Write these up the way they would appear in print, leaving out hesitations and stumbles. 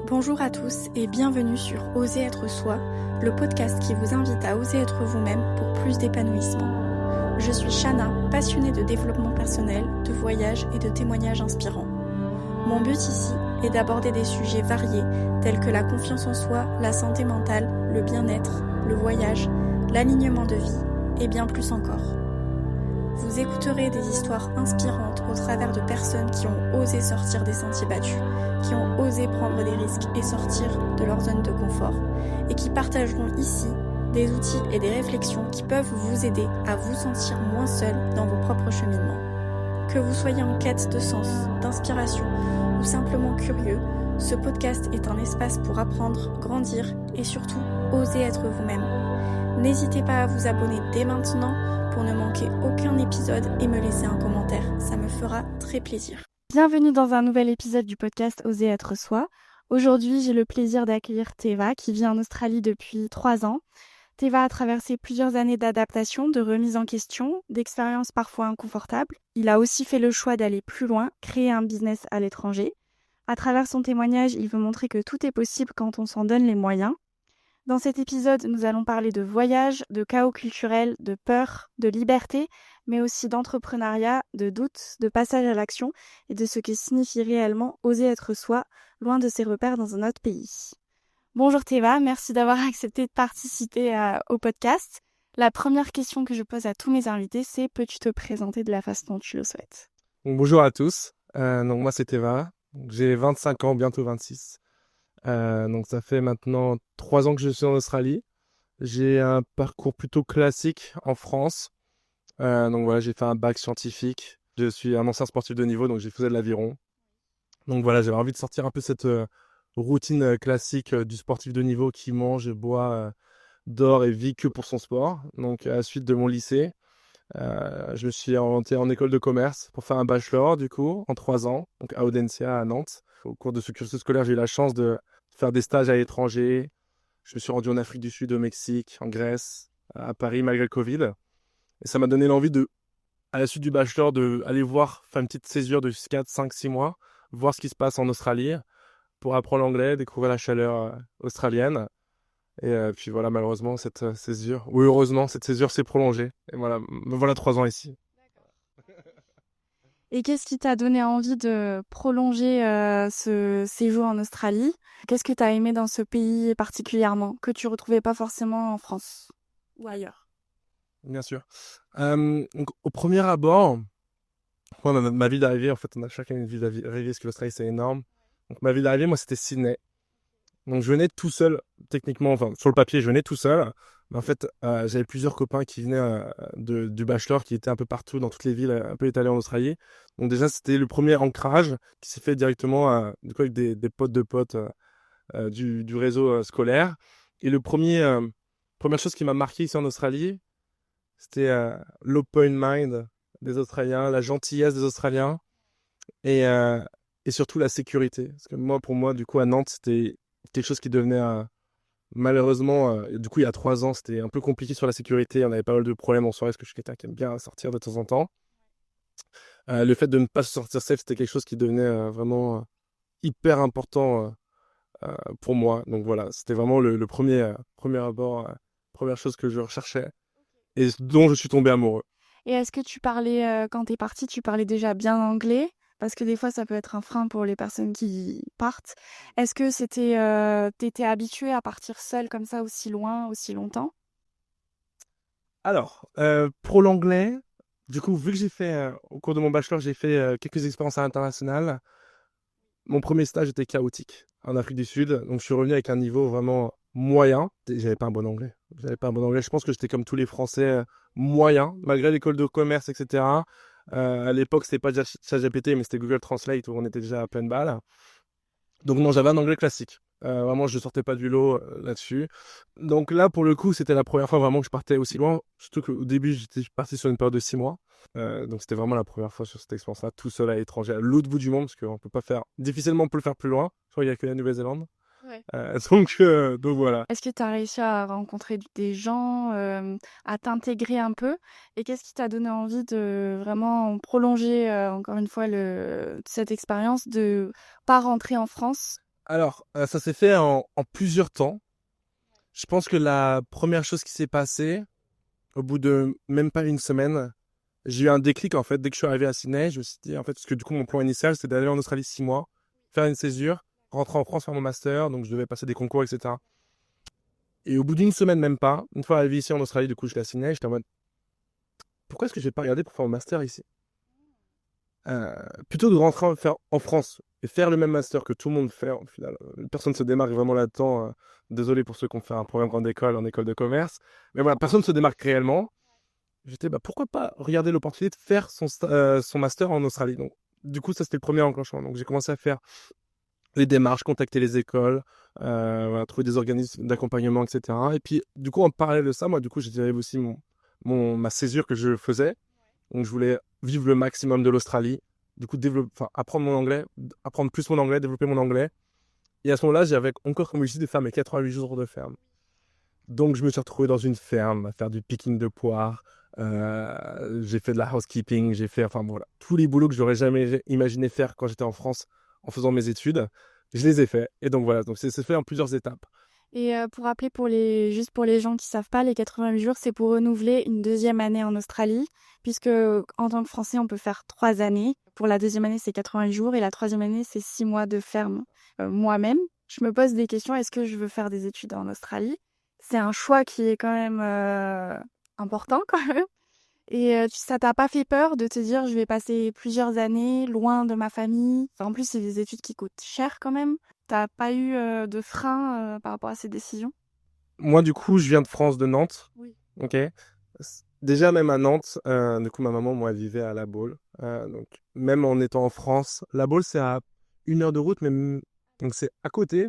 Bonjour à tous et bienvenue sur Oser être soi, le podcast qui vous invite à oser être vous-même pour plus d'épanouissement. Je suis Shana, passionnée de développement personnel, de voyage et de témoignages inspirants. Mon but ici est d'aborder des sujets variés tels que la confiance en soi, la santé mentale, le bien-être, le voyage, l'alignement de vie et bien plus encore. Vous écouterez des histoires inspirantes au travers de personnes qui ont osé sortir des sentiers battus, qui ont osé prendre des risques et sortir de leur zone de confort, et qui partageront ici des outils et des réflexions qui peuvent vous aider à vous sentir moins seul dans vos propres cheminements. Que vous soyez en quête de sens, d'inspiration ou simplement curieux, ce podcast est un espace pour apprendre, grandir et surtout oser être vous-même. N'hésitez pas à vous abonner dès maintenant pour ne manquer aucun épisode et me laisser un commentaire, ça me fera très plaisir. Bienvenue dans un nouvel épisode du podcast Oser être soi. Aujourd'hui, j'ai le plaisir d'accueillir Teva qui vit en Australie depuis 3 ans. Teva a traversé plusieurs années d'adaptation, de remise en question, d'expériences parfois inconfortables. Il a aussi fait le choix d'aller plus loin, créer un business à l'étranger. À travers son témoignage, il veut montrer que tout est possible quand on s'en donne les moyens. Dans cet épisode, nous allons parler de voyage, de chaos culturel, de peur, de liberté, mais aussi d'entrepreneuriat, de doute, de passage à l'action et de ce que signifie réellement oser être soi, loin de ses repères dans un autre pays. Bonjour Teva, merci d'avoir accepté de participer au podcast. La première question que je pose à tous mes invités, c'est peux-tu te présenter de la façon dont tu le souhaites? Bonjour à tous. Donc moi c'est Teva. J'ai 25 ans, bientôt 26. Donc ça fait maintenant 3 ans que je suis en Australie. J'ai un parcours plutôt classique en France. Donc voilà, j'ai fait un bac scientifique. Je suis un ancien sportif de niveau, donc j'ai fait de l'aviron. Donc voilà, j'avais envie de sortir un peu cette routine classique du sportif de niveau qui mange, boit, dort et vit que pour son sport. Donc à la suite de mon lycée, je me suis orienté en école de commerce pour faire un bachelor du coup en 3 ans, donc à Audencia à Nantes. Au cours de ce cursus scolaire, j'ai eu la chance de faire des stages à l'étranger. Je me suis rendu en Afrique du Sud, au Mexique, en Grèce, à Paris malgré le Covid. Et ça m'a donné l'envie de, à la suite du bachelor, de aller voir, faire une petite césure de 4, 5, 6 mois, voir ce qui se passe en Australie pour apprendre l'anglais, découvrir la chaleur australienne. Et puis voilà, malheureusement, cette césure, ou heureusement, cette césure s'est prolongée. Et voilà, me voilà 3 ans ici. Et qu'est-ce qui t'a donné envie de prolonger ce séjour en Australie? Qu'est-ce que t'as aimé dans ce pays particulièrement, que tu retrouvais pas forcément en France ou ailleurs? Bien sûr. Donc, au premier abord, moi, ma ville d'arrivée, en fait, on a chacun une ville d'arrivée, parce que l'Australie, c'est énorme. Donc, ma ville d'arrivée, moi, c'était Sydney. Donc, je venais tout seul, techniquement, enfin, sur le papier, je venais tout seul. Mais en fait, j'avais plusieurs copains qui venaient du bachelor, qui étaient un peu partout, dans toutes les villes, un peu étalées en Australie. Donc, déjà, c'était le premier ancrage qui s'est fait directement du coup, avec des potes de potes du réseau scolaire. Et première chose qui m'a marqué ici en Australie, c'était l'open mind des Australiens, la gentillesse des Australiens et, euh, et surtout la sécurité. Parce que moi, pour moi, du coup, à Nantes, c'était quelque chose qui devenait malheureusement, du coup, il y a 3 ans, c'était un peu compliqué sur la sécurité. On avait pas mal de problèmes en soirée parce que je suis quelqu'un qui aime bien sortir de temps en temps. Le fait de ne pas se sortir safe, c'était quelque chose qui devenait vraiment hyper important pour moi. Donc voilà, c'était vraiment le premier abord, première chose que je recherchais et dont je suis tombé amoureux. Et est-ce que tu parlais, quand t'es parti, tu parlais déjà bien anglais? Parce que des fois, ça peut être un frein pour les personnes qui partent. Est-ce que t'étais habitué à partir seul comme ça aussi loin, aussi longtemps? Alors, pour l'anglais, du coup, vu que j'ai fait, au cours de mon bachelor, j'ai fait quelques expériences à l'international, mon premier stage était chaotique en Afrique du Sud. Donc, je suis revenu avec un niveau vraiment moyen. J'avais pas un bon anglais. J'avais pas un bon anglais. Je pense que j'étais comme tous les Français, moyens, malgré l'école de commerce, etc. À l'époque, c'était pas déjà ChatGPT, mais c'était Google Translate où on était déjà à pleine balle. Donc non, j'avais un anglais classique. Vraiment, je sortais pas du lot là-dessus. Donc là, pour le coup, c'était la première fois vraiment que je partais aussi loin. Surtout qu'au début, j'étais parti sur une période de 6 mois. Donc c'était vraiment la première fois sur cette expérience-là, tout seul à l'étranger, à l'autre bout du monde, parce qu'on peut pas faire... Difficilement, on peut le faire plus loin. Je crois qu'il y a que la Nouvelle-Zélande. Ouais. Donc voilà. Est-ce que tu as réussi à rencontrer des gens, à t'intégrer un peu? Et qu'est-ce qui t'a donné envie de vraiment prolonger, encore une fois cette expérience de pas rentrer en France? Alors, ça s'est fait en plusieurs temps. Je pense que la première chose qui s'est passée, au bout de même pas une semaine, j'ai eu un déclic en fait. Dès que je suis arrivé à Sydney, je me suis dit en fait, parce que du coup, mon plan initial, c'était d'aller en Australie 6 mois, faire une césure, rentrer en France, faire mon master, donc je devais passer des concours, etc. Et au bout d'une semaine, même pas, une fois arrivé ici en Australie, du coup, je suis à Sydney, j'étais en mode, pourquoi est-ce que je vais pas regarder pour faire mon master ici? Euh, Plutôt que de rentrer faire en France et faire le même master que tout le monde fait, au final, personne ne se démarque vraiment là-dedans. Désolé pour ceux qui ont fait un programme grande école en école de commerce, mais voilà, personne ne se démarque réellement. J'étais, bah, pourquoi pas regarder l'opportunité de faire son master en Australie. Donc, du coup, ça c'était le premier enclenchement. Donc, j'ai commencé à faire les démarches, contacter les écoles, voilà, trouver des organismes d'accompagnement, etc. Et puis, du coup, en parallèle de ça, moi, du coup, j'ai dirigé aussi ma césure que je faisais. Donc, je voulais vivre le maximum de l'Australie. Du coup, apprendre mon anglais, apprendre plus mon anglais, développer mon anglais. Et à ce moment-là, j'avais encore comme objectif de faire mes 88 jours de ferme. Donc, je me suis retrouvé dans une ferme à faire du picking de poires. J'ai fait de la housekeeping. J'ai fait, enfin, bon, voilà, tous les boulots que j'aurais jamais imaginé faire quand j'étais en France en faisant mes études. Je les ai faits. Et donc, voilà. Donc, c'est fait en plusieurs étapes. Et pour rappeler, juste pour les gens qui savent pas, les 88 jours, c'est pour renouveler une deuxième année en Australie, puisque en tant que Français, on peut faire 3 années. Pour la deuxième année, c'est 88 jours, et la troisième année, c'est 6 mois de ferme. Moi-même, je me pose des questions. Est-ce que je veux faire des études en Australie? C'est un choix qui est quand même important, quand même. Et ça t'a pas fait peur de te dire, je vais passer plusieurs années loin de ma famille? Enfin, en plus, c'est des études qui coûtent cher quand même. T'as pas eu de frein par rapport à ces décisions? Moi, du coup, je viens de France, de Nantes. Oui. Ok. Déjà, même à Nantes, du coup, ma maman, moi, elle vivait à La Baule. Donc, même en étant en France, La Baule, c'est à 1 heure de route, mais donc c'est à côté.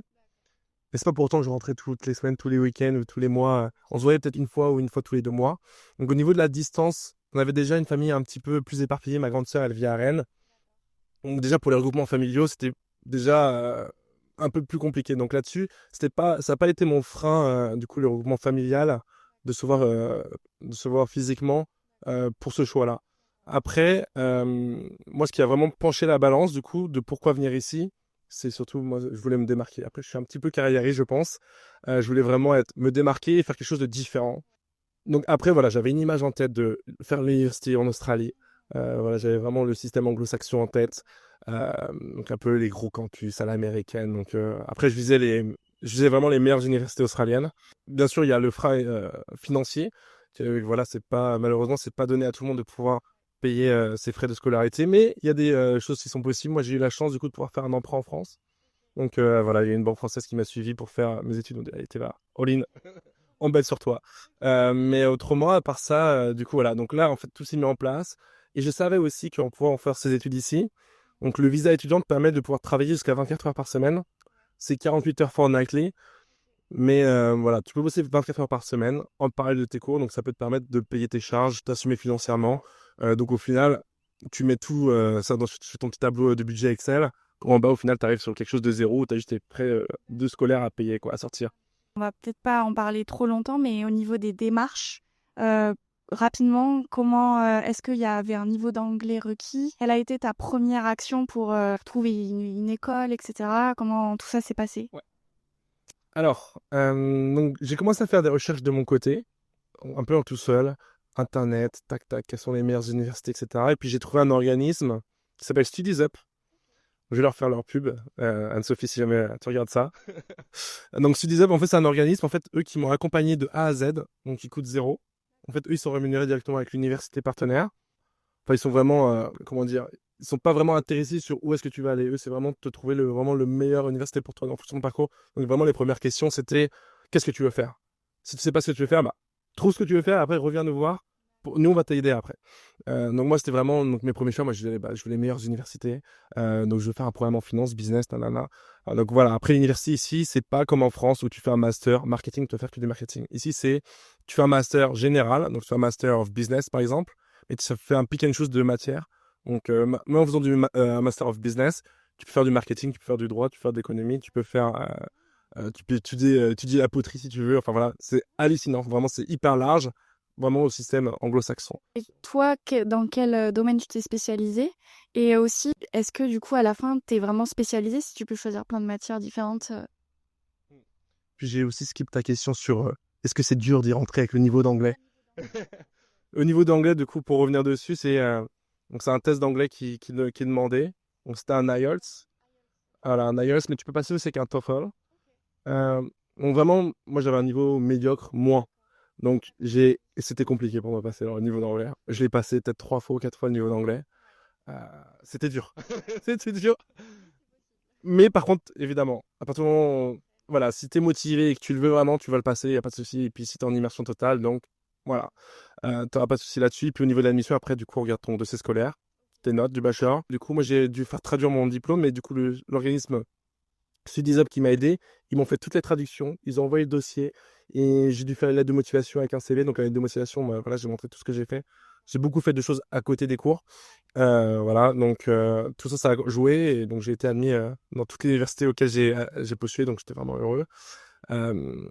Mais c'est pas pour autant que je rentrais toutes les semaines, tous les week-ends ou tous les mois. On se voyait peut-être une fois ou une fois tous les 2 mois. Donc, au niveau de la distance, on avait déjà une famille un petit peu plus éparpillée. Ma grande sœur, elle vit à Rennes. Donc, déjà, pour les regroupements familiaux, c'était déjà un peu plus compliqué. Donc, là-dessus, ça n'a pas été mon frein, du coup, le regroupement familial, de se voir physiquement pour ce choix-là. Après, moi, ce qui a vraiment penché la balance, du coup, de pourquoi venir ici, c'est surtout, moi, je voulais me démarquer. Après, je suis un petit peu carriériste, je pense. Je voulais vraiment me démarquer et faire quelque chose de différent. Donc après, voilà, j'avais une image en tête de faire l'université en Australie. Voilà, j'avais vraiment le système anglo-saxon en tête. Euh, donc un peu les gros campus à l'américaine. Donc après, je visais vraiment les meilleures universités australiennes. Bien sûr, il y a le frein financier. Voilà, malheureusement, c'est pas donné à tout le monde de pouvoir payer ses frais de scolarité, mais il y a des choses qui sont possibles. Moi, j'ai eu la chance du coup de pouvoir faire un emprunt en France. Donc voilà, il y a une banque française qui m'a suivi pour faire mes études. Donc, elle était là, all-in, on bête sur toi. Mais autrement, à part ça, du coup, voilà. Donc là, en fait, tout s'est mis en place. Et je savais aussi qu'on pouvait en faire ses études ici. Donc le visa étudiant te permet de pouvoir travailler jusqu'à 24 heures par semaine. C'est 48 heures fortnightly. Mais voilà, tu peux bosser 24 heures par semaine en parallèle de tes cours. Donc ça peut te permettre de payer tes charges, t'assumer financièrement. Donc au final, tu mets tout ça sur ton petit tableau de budget Excel. En bas, au final, tu arrives sur quelque chose de zéro où tu as juste tes frais de scolaire à payer, quoi, à sortir. On va peut-être pas en parler trop longtemps, mais au niveau des démarches, euh, rapidement, comment est-ce qu'il y avait un niveau d'anglais requis? Quelle a été ta première action pour trouver une école, etc.? Comment tout ça s'est passé? Ouais. Alors, donc, j'ai commencé à faire des recherches de mon côté, un peu en tout seul. Internet, tac, tac, quelles sont les meilleures universités, etc. Et puis j'ai trouvé un organisme qui s'appelle Studies Up. Je vais leur faire leur pub. Anne-Sophie, si jamais tu regardes ça. Donc Studies Up, en fait, c'est un organisme, en fait, eux qui m'ont accompagné de A à Z, donc ils coûtent zéro. En fait, eux, ils sont rémunérés directement avec l'université partenaire. Enfin, ils sont vraiment, comment dire, ils sont pas vraiment intéressés sur où est-ce que tu vas aller. Eux, c'est vraiment de te trouver vraiment le meilleur université pour toi dans ton parcours. Donc vraiment, les premières questions, c'était qu'est-ce que tu veux faire? Si tu sais pas ce que tu veux faire, bah, trouve ce que tu veux faire, après reviens nous voir. Nous, on va t'aider après. Donc moi, c'était vraiment donc, mes premiers choix. Moi, je veux les meilleures universités. Donc je veux faire un programme en finance, business, nanana. Donc voilà, après l'université ici, c'est pas comme en France où tu fais un master marketing, tu vas faire que du marketing. Ici, tu fais un master général, donc tu fais un master of business par exemple, et tu fais un pick and choose de matière. Donc moi, en faisant un master of business, tu peux faire du marketing, tu peux faire du droit, tu peux faire de l'économie, tu peux faire tu peux étudier la poterie si tu veux. Enfin voilà, c'est hallucinant. Vraiment, c'est hyper large. vraiment au système anglo-saxon. Et toi, dans quel domaine tu t'es spécialisé? Et aussi, est-ce que du coup, à la fin, tu es vraiment spécialisé si tu peux choisir plein de matières différentes? Puis j'ai aussi skip ta question sur est-ce que c'est dur d'y rentrer avec le niveau d'anglais? Au niveau d'anglais, du coup, pour revenir dessus, donc c'est un test d'anglais qui est demandé. Donc c'était un IELTS. Voilà, un IELTS, mais tu peux passer aussi avec un TOEFL. Euh, donc vraiment, moi j'avais un niveau médiocre, moins. Donc et c'était compliqué pour moi de passer le niveau d'anglais. Je l'ai passé peut-être 3 fois ou 4 fois le niveau d'anglais. Euh, C'était dur. C'était dur. Mais par contre, évidemment, à partir du moment où, voilà, si t'es motivé et que tu le veux vraiment, tu vas le passer, il n'y a pas de souci. Et puis si t'es en immersion totale, donc voilà, t'auras pas de souci là-dessus. Et puis au niveau de l'admission, après, du coup, on regarde ton dossier scolaire, tes notes du bachelor. Du coup, moi, j'ai dû faire traduire mon diplôme, mais du coup, l'organisme Sudisop qui m'a aidé, ils m'ont fait toutes les traductions, ils ont envoyé le dossier et j'ai dû faire une lettre de motivation avec un CV. Donc la lettre de motivation, voilà, j'ai montré tout ce que j'ai fait. J'ai beaucoup fait de choses à côté des cours. Voilà, donc tout ça, ça a joué et donc j'ai été admis dans toutes les universités auxquelles j'ai postulé, donc j'étais vraiment heureux. Euh,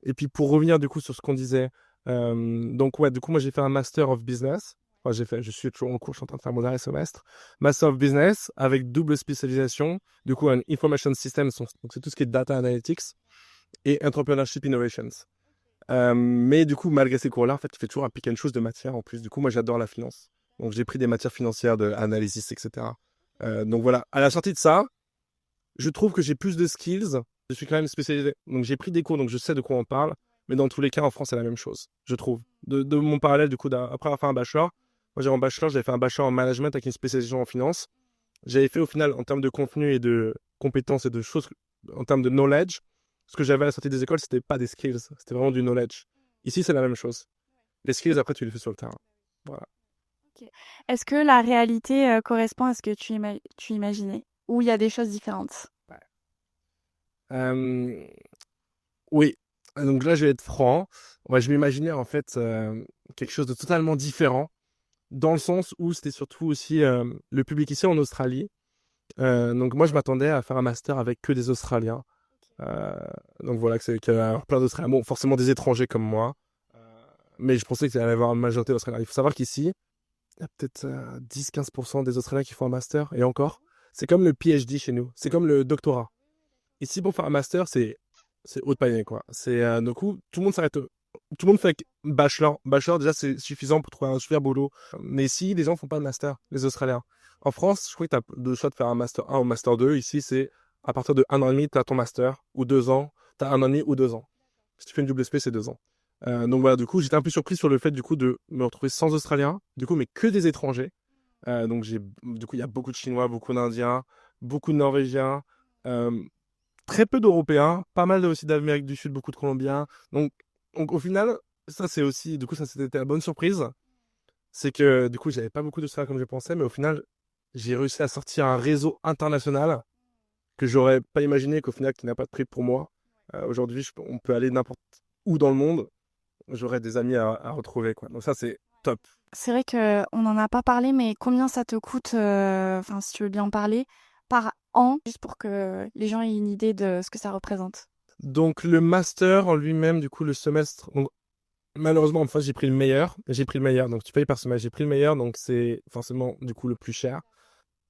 et puis pour revenir du coup sur ce qu'on disait, donc ouais, du coup moi j'ai fait un Master of Business. Enfin, je suis toujours en cours, je suis en train de faire mon dernier semestre. Master of Business avec double spécialisation. Du coup, un Information Systems, donc c'est tout ce qui est Data Analytics et Entrepreneurship Innovations. Mais du coup, malgré ces cours-là, en fait, tu fais toujours un pick and choose de matière en plus. Du coup, moi, j'adore la finance. Donc, j'ai pris des matières financières, de analysis, etc. Donc voilà, à la sortie de ça, je trouve que j'ai plus de skills. Je suis quand même spécialisé. Donc, j'ai pris des cours, donc je sais de quoi on parle. Mais dans tous les cas, en France, c'est la même chose, je trouve. De mon parallèle, du coup, après avoir fait un bachelor, moi, j'ai en bachelor, j'avais fait un bachelor en management avec une spécialisation en finance. J'avais fait au final, en termes de contenu et de compétences et de choses, en termes de knowledge, ce que j'avais à la sortie des écoles, c'était pas des skills, c'était vraiment du knowledge. Ici, c'est la même chose. Les skills, après, tu les fais sur le terrain. Voilà. Ok. Est-ce que la réalité correspond à ce que tu imaginais? Ou il y a des choses différentes? Euh, oui. Donc là, je vais être franc. Ouais, je m'imaginais en fait quelque chose de totalement différent, dans le sens où c'était surtout aussi le public ici en Australie. Donc moi, je m'attendais à faire un master avec que des Australiens. Euh, donc voilà, qu'il y avait plein d'Australiens. Bon, forcément des étrangers comme moi. Euh, mais je pensais qu'il allait y avoir une majorité d'Australiens. Il faut savoir qu'ici, il y a peut-être 10-15% des Australiens qui font un master. Et encore, c'est comme le PhD chez nous. C'est comme le doctorat. Ici, pour faire un master, c'est haut de panier, quoi. Du coup, tout le monde s'arrête. Tout le monde fait bachelor. Bachelor, déjà, c'est suffisant pour trouver un super boulot. Mais ici, les gens font pas de master, les Australiens. En France, je crois que tu as le choix de faire un master 1 ou master 2. Ici, c'est à partir de 1 an et demi, tu as ton master, ou 2 ans, tu as 1 an et demi ou 2 ans. Si tu fais une double SP, c'est 2 ans. Donc voilà, du coup, j'étais un peu surpris sur le fait, du coup, de me retrouver sans Australiens, du coup, mais que des étrangers. Du coup, il y a beaucoup de Chinois, beaucoup d'Indiens, beaucoup de Norvégiens, euh, très peu d'Européens, pas mal aussi d'Amérique du Sud, beaucoup de Colombiens. Donc au final, ça c'est aussi, du coup, ça c'était la bonne surprise. C'est que du coup, j'avais pas beaucoup d'Australiens comme je pensais, mais au final, j'ai réussi à sortir un réseau international que j'aurais pas imaginé, qu'au final, qui n'a pas de prix pour moi. Aujourd'hui, on peut aller n'importe où dans le monde, j'aurais des amis à retrouver, quoi. Donc ça, c'est top. C'est vrai qu'on n'en a pas parlé, mais combien ça te coûte, enfin, si tu veux bien en parler, par an, juste pour que les gens aient une idée de ce que ça représente? Donc le master en lui-même, du coup, le semestre. Donc, malheureusement, enfin, j'ai pris le meilleur. J'ai pris le meilleur, donc tu payes par semestre. J'ai pris le meilleur, donc c'est forcément du coup le plus cher.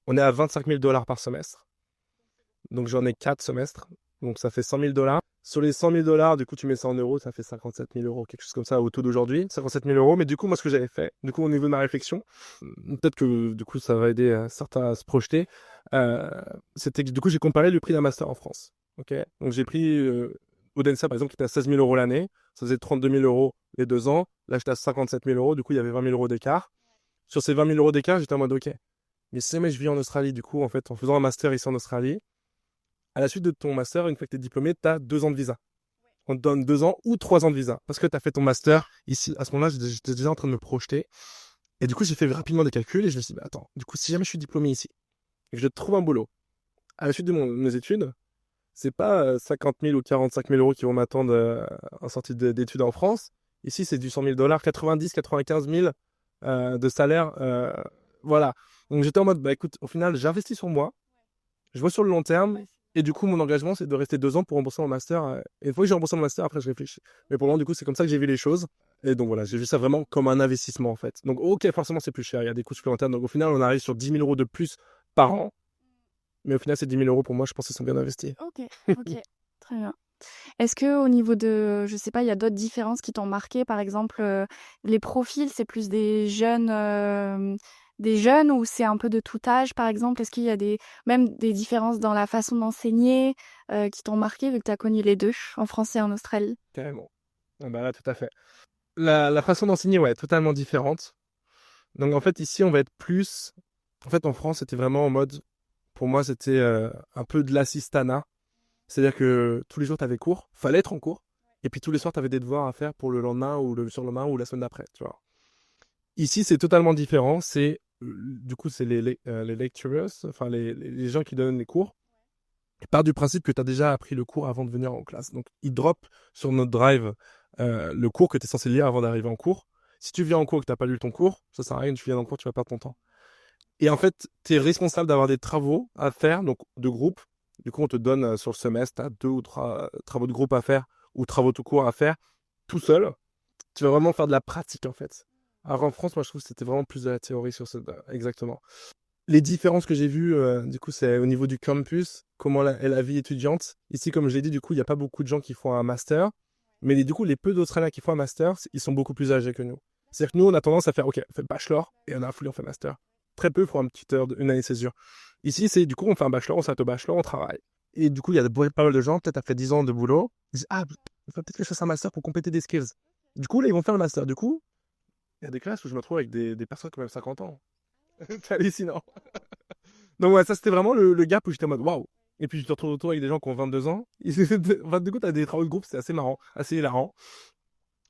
On est à 25 000 $ par semestre. Donc j'en ai 4 semestres. Donc ça fait 100 000 $. Sur les 100 000 $, du coup, tu mets ça en euros, ça fait 57 000 €, quelque chose comme ça au taux d'aujourd'hui. 57 000 €. Mais du coup, moi, ce que j'avais fait, du coup, au niveau de ma réflexion, peut-être que du coup, ça va aider certains à se projeter. euh, C'était que du coup, j'ai comparé le prix d'un master en France. Ok. Donc j'ai pris Odense, par exemple, qui était à 16 000 € l'année. Ça faisait 32 000 € les 2 ans. Là, j'étais à 57 000 €. Du coup, il y avait 20 000 € d'écart. Sur ces 20 000 € d'écart, j'étais en mode OK. Mais si jamais je vis en Australie, du coup, en fait, en faisant un master ici en Australie, à la suite de ton master, une fois que tu es diplômé, tu as 2 ans de visa. On te donne 2 ans ou 3 ans de visa. Parce que tu as fait ton master ici. À ce moment-là, j'étais déjà en train de me projeter. Et du coup, j'ai fait rapidement des calculs et je me suis dit, bah, attends, du coup, si jamais je suis diplômé ici et que je trouve un boulot, à la suite de mes études, c'est pas 50 000 ou 45 000 € qui vont m'attendre en sortie d'études en France. Ici, c'est du 100 000 $, 90, 95 000 de salaire. Voilà. Donc j'étais en mode, bah écoute, au final, j'investis sur moi. Je vois sur le long terme. Et du coup, mon engagement, c'est de rester 2 ans pour rembourser mon master. Et une fois que j'ai remboursé mon master, après, je réfléchis. Mais pour le moment, du coup, c'est comme ça que j'ai vu les choses. Et donc voilà, j'ai vu ça vraiment comme un investissement, en fait. Donc, ok, forcément, c'est plus cher. Il y a des coûts supplémentaires. Donc, au final, on arrive sur 10 000 euros de plus par an. Mais au final, ces 10 000 euros, pour moi, je pense qu'ils sont bien investis. Ok, ok, très bien. Est-ce que au niveau de, je sais pas, il y a d'autres différences qui t'ont marqué, par exemple, les profils, c'est plus des jeunes ou c'est un peu de tout âge, par exemple? Est-ce qu'il y a même des différences dans la façon d'enseigner, qui t'ont marqué vu que tu as connu les deux, en France et en Australie? Carrément. Ah bah là, tout à fait. La façon d'enseigner, ouais, totalement différente. Donc, en fait, ici, on va être plus. En fait, en France, c'était vraiment en mode. Pour moi, c'était un peu de l'assistanat. C'est-à-dire que tous les jours, tu avais cours, fallait être en cours, et puis tous les soirs, tu avais des devoirs à faire pour le lendemain ou le surlendemain ou la semaine d'après, tu vois. Ici, c'est totalement différent. Du coup, c'est les lecturers, enfin les gens qui donnent les cours. Ils partent du principe que tu as déjà appris le cours avant de venir en classe. Donc, ils drop sur notre drive le cours que tu es censé lire avant d'arriver en cours. Si tu viens en cours et que tu n'as pas lu ton cours, ça sert à rien, tu viens en cours, tu vas perdre ton temps. Et en fait, tu es responsable d'avoir des travaux à faire, donc de groupe. Du coup, on te donne sur le semestre, tu as 2 ou 3 travaux de groupe à faire ou travaux tout court à faire tout seul. Tu vas vraiment faire de la pratique en fait. Alors en France, moi je trouve que c'était vraiment plus de la théorie sur ce. Exactement. Les différences que j'ai vues, du coup, c'est au niveau du campus, comment est la vie étudiante. Ici, comme je l'ai dit, du coup, il n'y a pas beaucoup de gens qui font un master. Mais du coup, les peu d'Australiens qui font un master, ils sont beaucoup plus âgés que nous. C'est-à-dire que nous, on a tendance à faire, OK, on fait bachelor et on a foulé, on fait master. Très peu font un petit heure, une année de césure. Ici, c'est du coup, on fait un bachelor, on s'arrête au bachelor, on travaille. Et du coup, il y a pas mal de gens, peut-être après 10 ans de boulot, ils disent, ah, il faut peut-être que je fasse un master pour compléter des skills. Du coup, là, ils vont faire le master. Du coup, il y a des classes où je me trouve avec des personnes qui ont même 50 ans. C'est hallucinant. Donc ouais, ça c'était vraiment le gap où j'étais en mode waouh. Et puis je te retrouve autour avec des gens qui ont 22 ans. Enfin, du coup, t'as des travaux de groupe, c'est assez marrant, assez hilarant.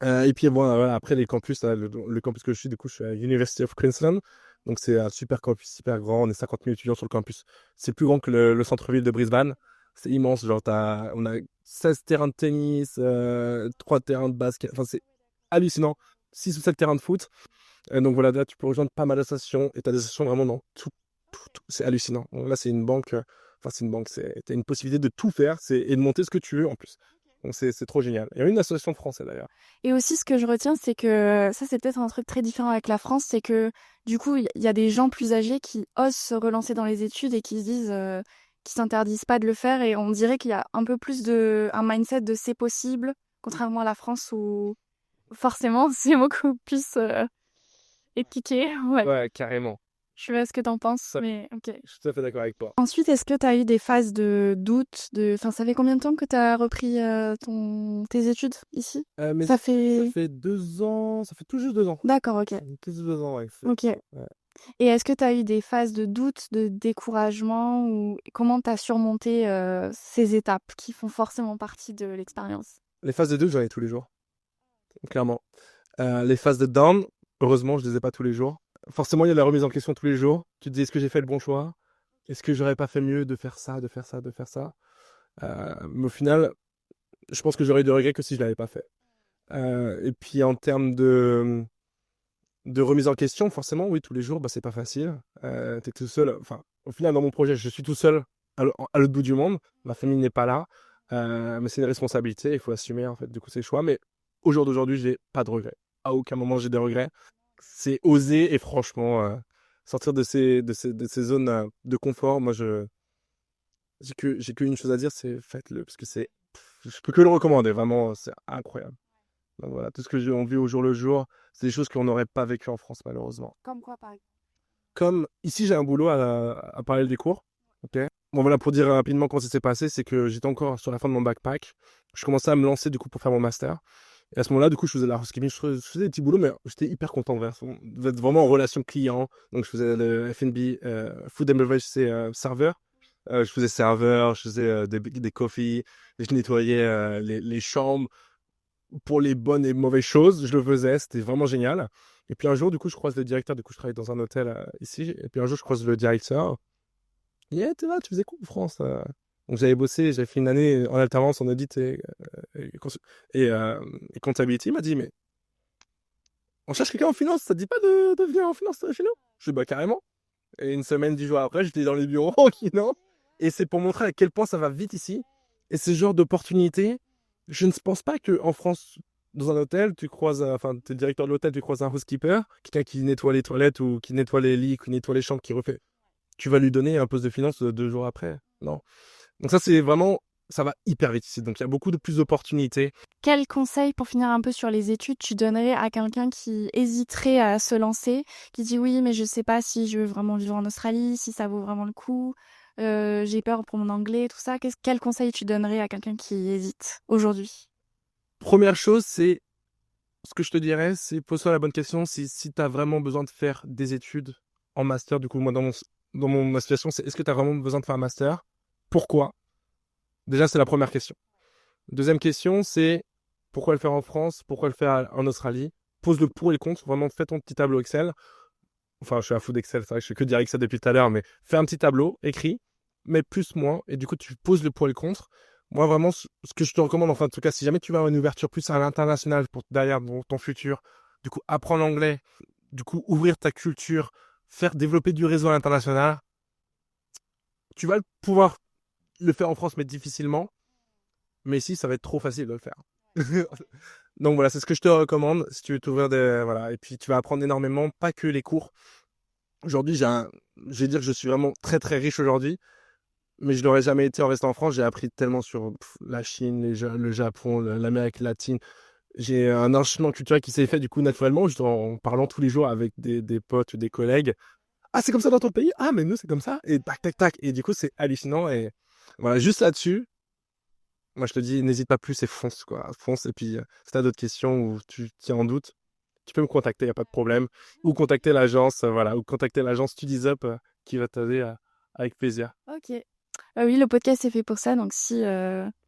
Et puis bon, voilà, après les campus, là, le campus que je suis, du coup, je suis à University of Queensland. Donc c'est un super campus, super grand. On est 50 000 étudiants sur le campus. C'est plus grand que le centre-ville de Brisbane. C'est immense. Genre, on a 16 terrains de tennis, 3 terrains de basket. Enfin, c'est hallucinant. 6 ou 7 terrains de foot. Donc voilà, là, tu peux rejoindre pas mal d'associations et tu as des associations vraiment dans tout. C'est hallucinant. Donc là, c'est une banque. Enfin, c'est une banque. Tu as une possibilité de tout faire et de monter ce que tu veux en plus. Donc c'est trop génial. Il y a une association française d'ailleurs. Et aussi, ce que je retiens, c'est que ça, c'est peut-être un truc très différent avec la France, c'est que du coup, il y a des gens plus âgés qui osent se relancer dans les études et qui se disent, qui s'interdisent pas de le faire. Et on dirait qu'il y a un peu plus un mindset de c'est possible, contrairement à la France où forcément, c'est beaucoup plus étiqué. Ouais. Ouais, carrément. Je sais pas ce que t'en penses, Ça, mais ok. je suis tout à fait d'accord avec toi. Ensuite, est-ce que tu as eu des phases de doute Enfin, ça fait combien de temps que tu as repris tes études ici? Mais Ça ça fait... fait 2 ans. Ça fait tout juste 2 ans. D'accord, ok. Tout juste 2 ans, ouais. Ok. Ouais. Et est-ce que tu as eu des phases de doute, de découragement ou comment tu as surmonté ces étapes qui font forcément partie de l'expérience? Les phases de doute, j'en ai tous les jours, clairement. Les phases de down, heureusement, je les ai pas tous les jours. Forcément, il y a la remise en question tous les jours. Tu te dis, est-ce que j'ai fait le bon choix? Est-ce que j'aurais pas fait mieux de faire ça, de faire ça, de faire ça? Mais au final, je pense que j'aurais eu de regrets que si je l'avais pas fait. Et puis en termes de remise en question, forcément, oui, tous les jours, bah, c'est pas facile. T'es tout seul. Enfin, au final, dans mon projet, je suis tout seul à l'autre bout du monde. Ma famille n'est pas là. Mais c'est une responsabilité, il faut assumer en fait, du coup, ces choix. Mais au jour d'aujourd'hui, j'ai pas de regrets. À aucun moment, j'ai des regrets. C'est oser et franchement, sortir de ces zones de confort. Moi, j'ai qu'une chose à dire, c'est faites-le. Parce que je peux que le recommander. Vraiment, c'est incroyable. Donc voilà, tout ce que j'ai vu au jour le jour, c'est des choses qu'on n'aurait pas vécues en France, malheureusement. Comme quoi, par exemple? Comme ici, j'ai un boulot à parallèle des cours. Ok. Bon, voilà, pour dire rapidement comment ça s'est passé, c'est que j'étais encore sur la fin de mon backpack. Je commençais à me lancer du coup pour faire mon master. Et à ce moment-là, du coup, je faisais la housekeeping, je faisais des petits boulots, mais j'étais hyper content d'être vraiment en relation client. Donc, je faisais le F&B, food and beverage, c'est serveur. Je faisais serveur, je faisais des coffees, je nettoyais les chambres pour les bonnes et mauvaises choses. Je le faisais, c'était vraiment génial. Et puis un jour, du coup, je croise le directeur. Du coup, je travaille dans un hôtel ici. Et puis un jour, je croise le directeur. Yeah, t'es là, tu faisais quoi en France? Donc j'avais bossé, j'avais fait une année en alternance en audit et comptabilité. Il m'a dit, mais on cherche quelqu'un en finance, ça te dit pas de venir en finance chez nous? Je dis, bah carrément. Et une semaine, 10 jours après, j'étais dans les bureaux, non? Et c'est pour montrer à quel point ça va vite ici. Et ce genre d'opportunité, je ne pense pas qu'en France, dans un hôtel, tu croises, enfin, tu es directeur de l'hôtel, tu croises un housekeeper, quelqu'un qui nettoie les toilettes ou qui nettoie les lits, qui nettoie les chambres, qui refait. Tu vas lui donner un poste de finance 2 jours après. Non. Donc ça, c'est vraiment, ça va hyper vite ici. Donc il y a beaucoup de plus d'opportunités. Quel conseil, pour finir un peu sur les études, tu donnerais à quelqu'un qui hésiterait à se lancer, qui dit oui, mais je sais pas si je veux vraiment vivre en Australie, si ça vaut vraiment le coup, j'ai peur pour mon anglais, tout ça. Quel conseil tu donnerais à quelqu'un qui hésite aujourd'hui? Première chose, c'est ce que je te dirais, c'est pose-toi la bonne question. Si tu as vraiment besoin de faire des études en master, du coup, moi, ma situation, c'est est-ce que tu as vraiment besoin de faire un master? Pourquoi? Déjà, c'est la première question. Deuxième question, c'est pourquoi le faire en France? Pourquoi le faire en Australie? Pose le pour et le contre. Vraiment, fais ton petit tableau Excel. Enfin, je suis à fou d'Excel, c'est vrai que je fais que dire Excel depuis tout à l'heure, mais fais un petit tableau, écris, mais plus, moins, et du coup, tu poses le pour et le contre. Moi, vraiment, ce que je te recommande, enfin, en tout cas, si jamais tu vas avoir une ouverture plus à l'international pour derrière ton futur, du coup, apprendre l'anglais, du coup, ouvrir ta culture, faire développer du réseau à l'international, tu vas pouvoir le faire en France, mais difficilement. Mais ici, ça va être trop facile de le faire. Donc voilà, c'est ce que je te recommande si tu veux t'ouvrir des... Voilà. Et puis tu vas apprendre énormément, pas que les cours. Aujourd'hui, je vais dire que je suis vraiment très très riche aujourd'hui, mais je l'aurais jamais été en restant en France. J'ai appris tellement sur la Chine, le Japon, l'Amérique latine. J'ai un enchaînement culturel qui s'est fait du coup naturellement, juste en parlant tous les jours avec des potes ou des collègues. Ah, c'est comme ça dans ton pays? Ah, mais nous, c'est comme ça. Et tac, tac, tac. Et du coup, c'est hallucinant. Et voilà, juste là-dessus, moi, je te dis, n'hésite pas plus et fonce, quoi. Fonce. Et puis, si tu as d'autres questions ou tu tiens en doute, tu peux me contacter, il n'y a pas de problème. Ou contacter l'agence, voilà. Ou contacter l'agence Studies Up qui va t'aider avec plaisir. Ok. Oui, le podcast est fait pour ça, donc si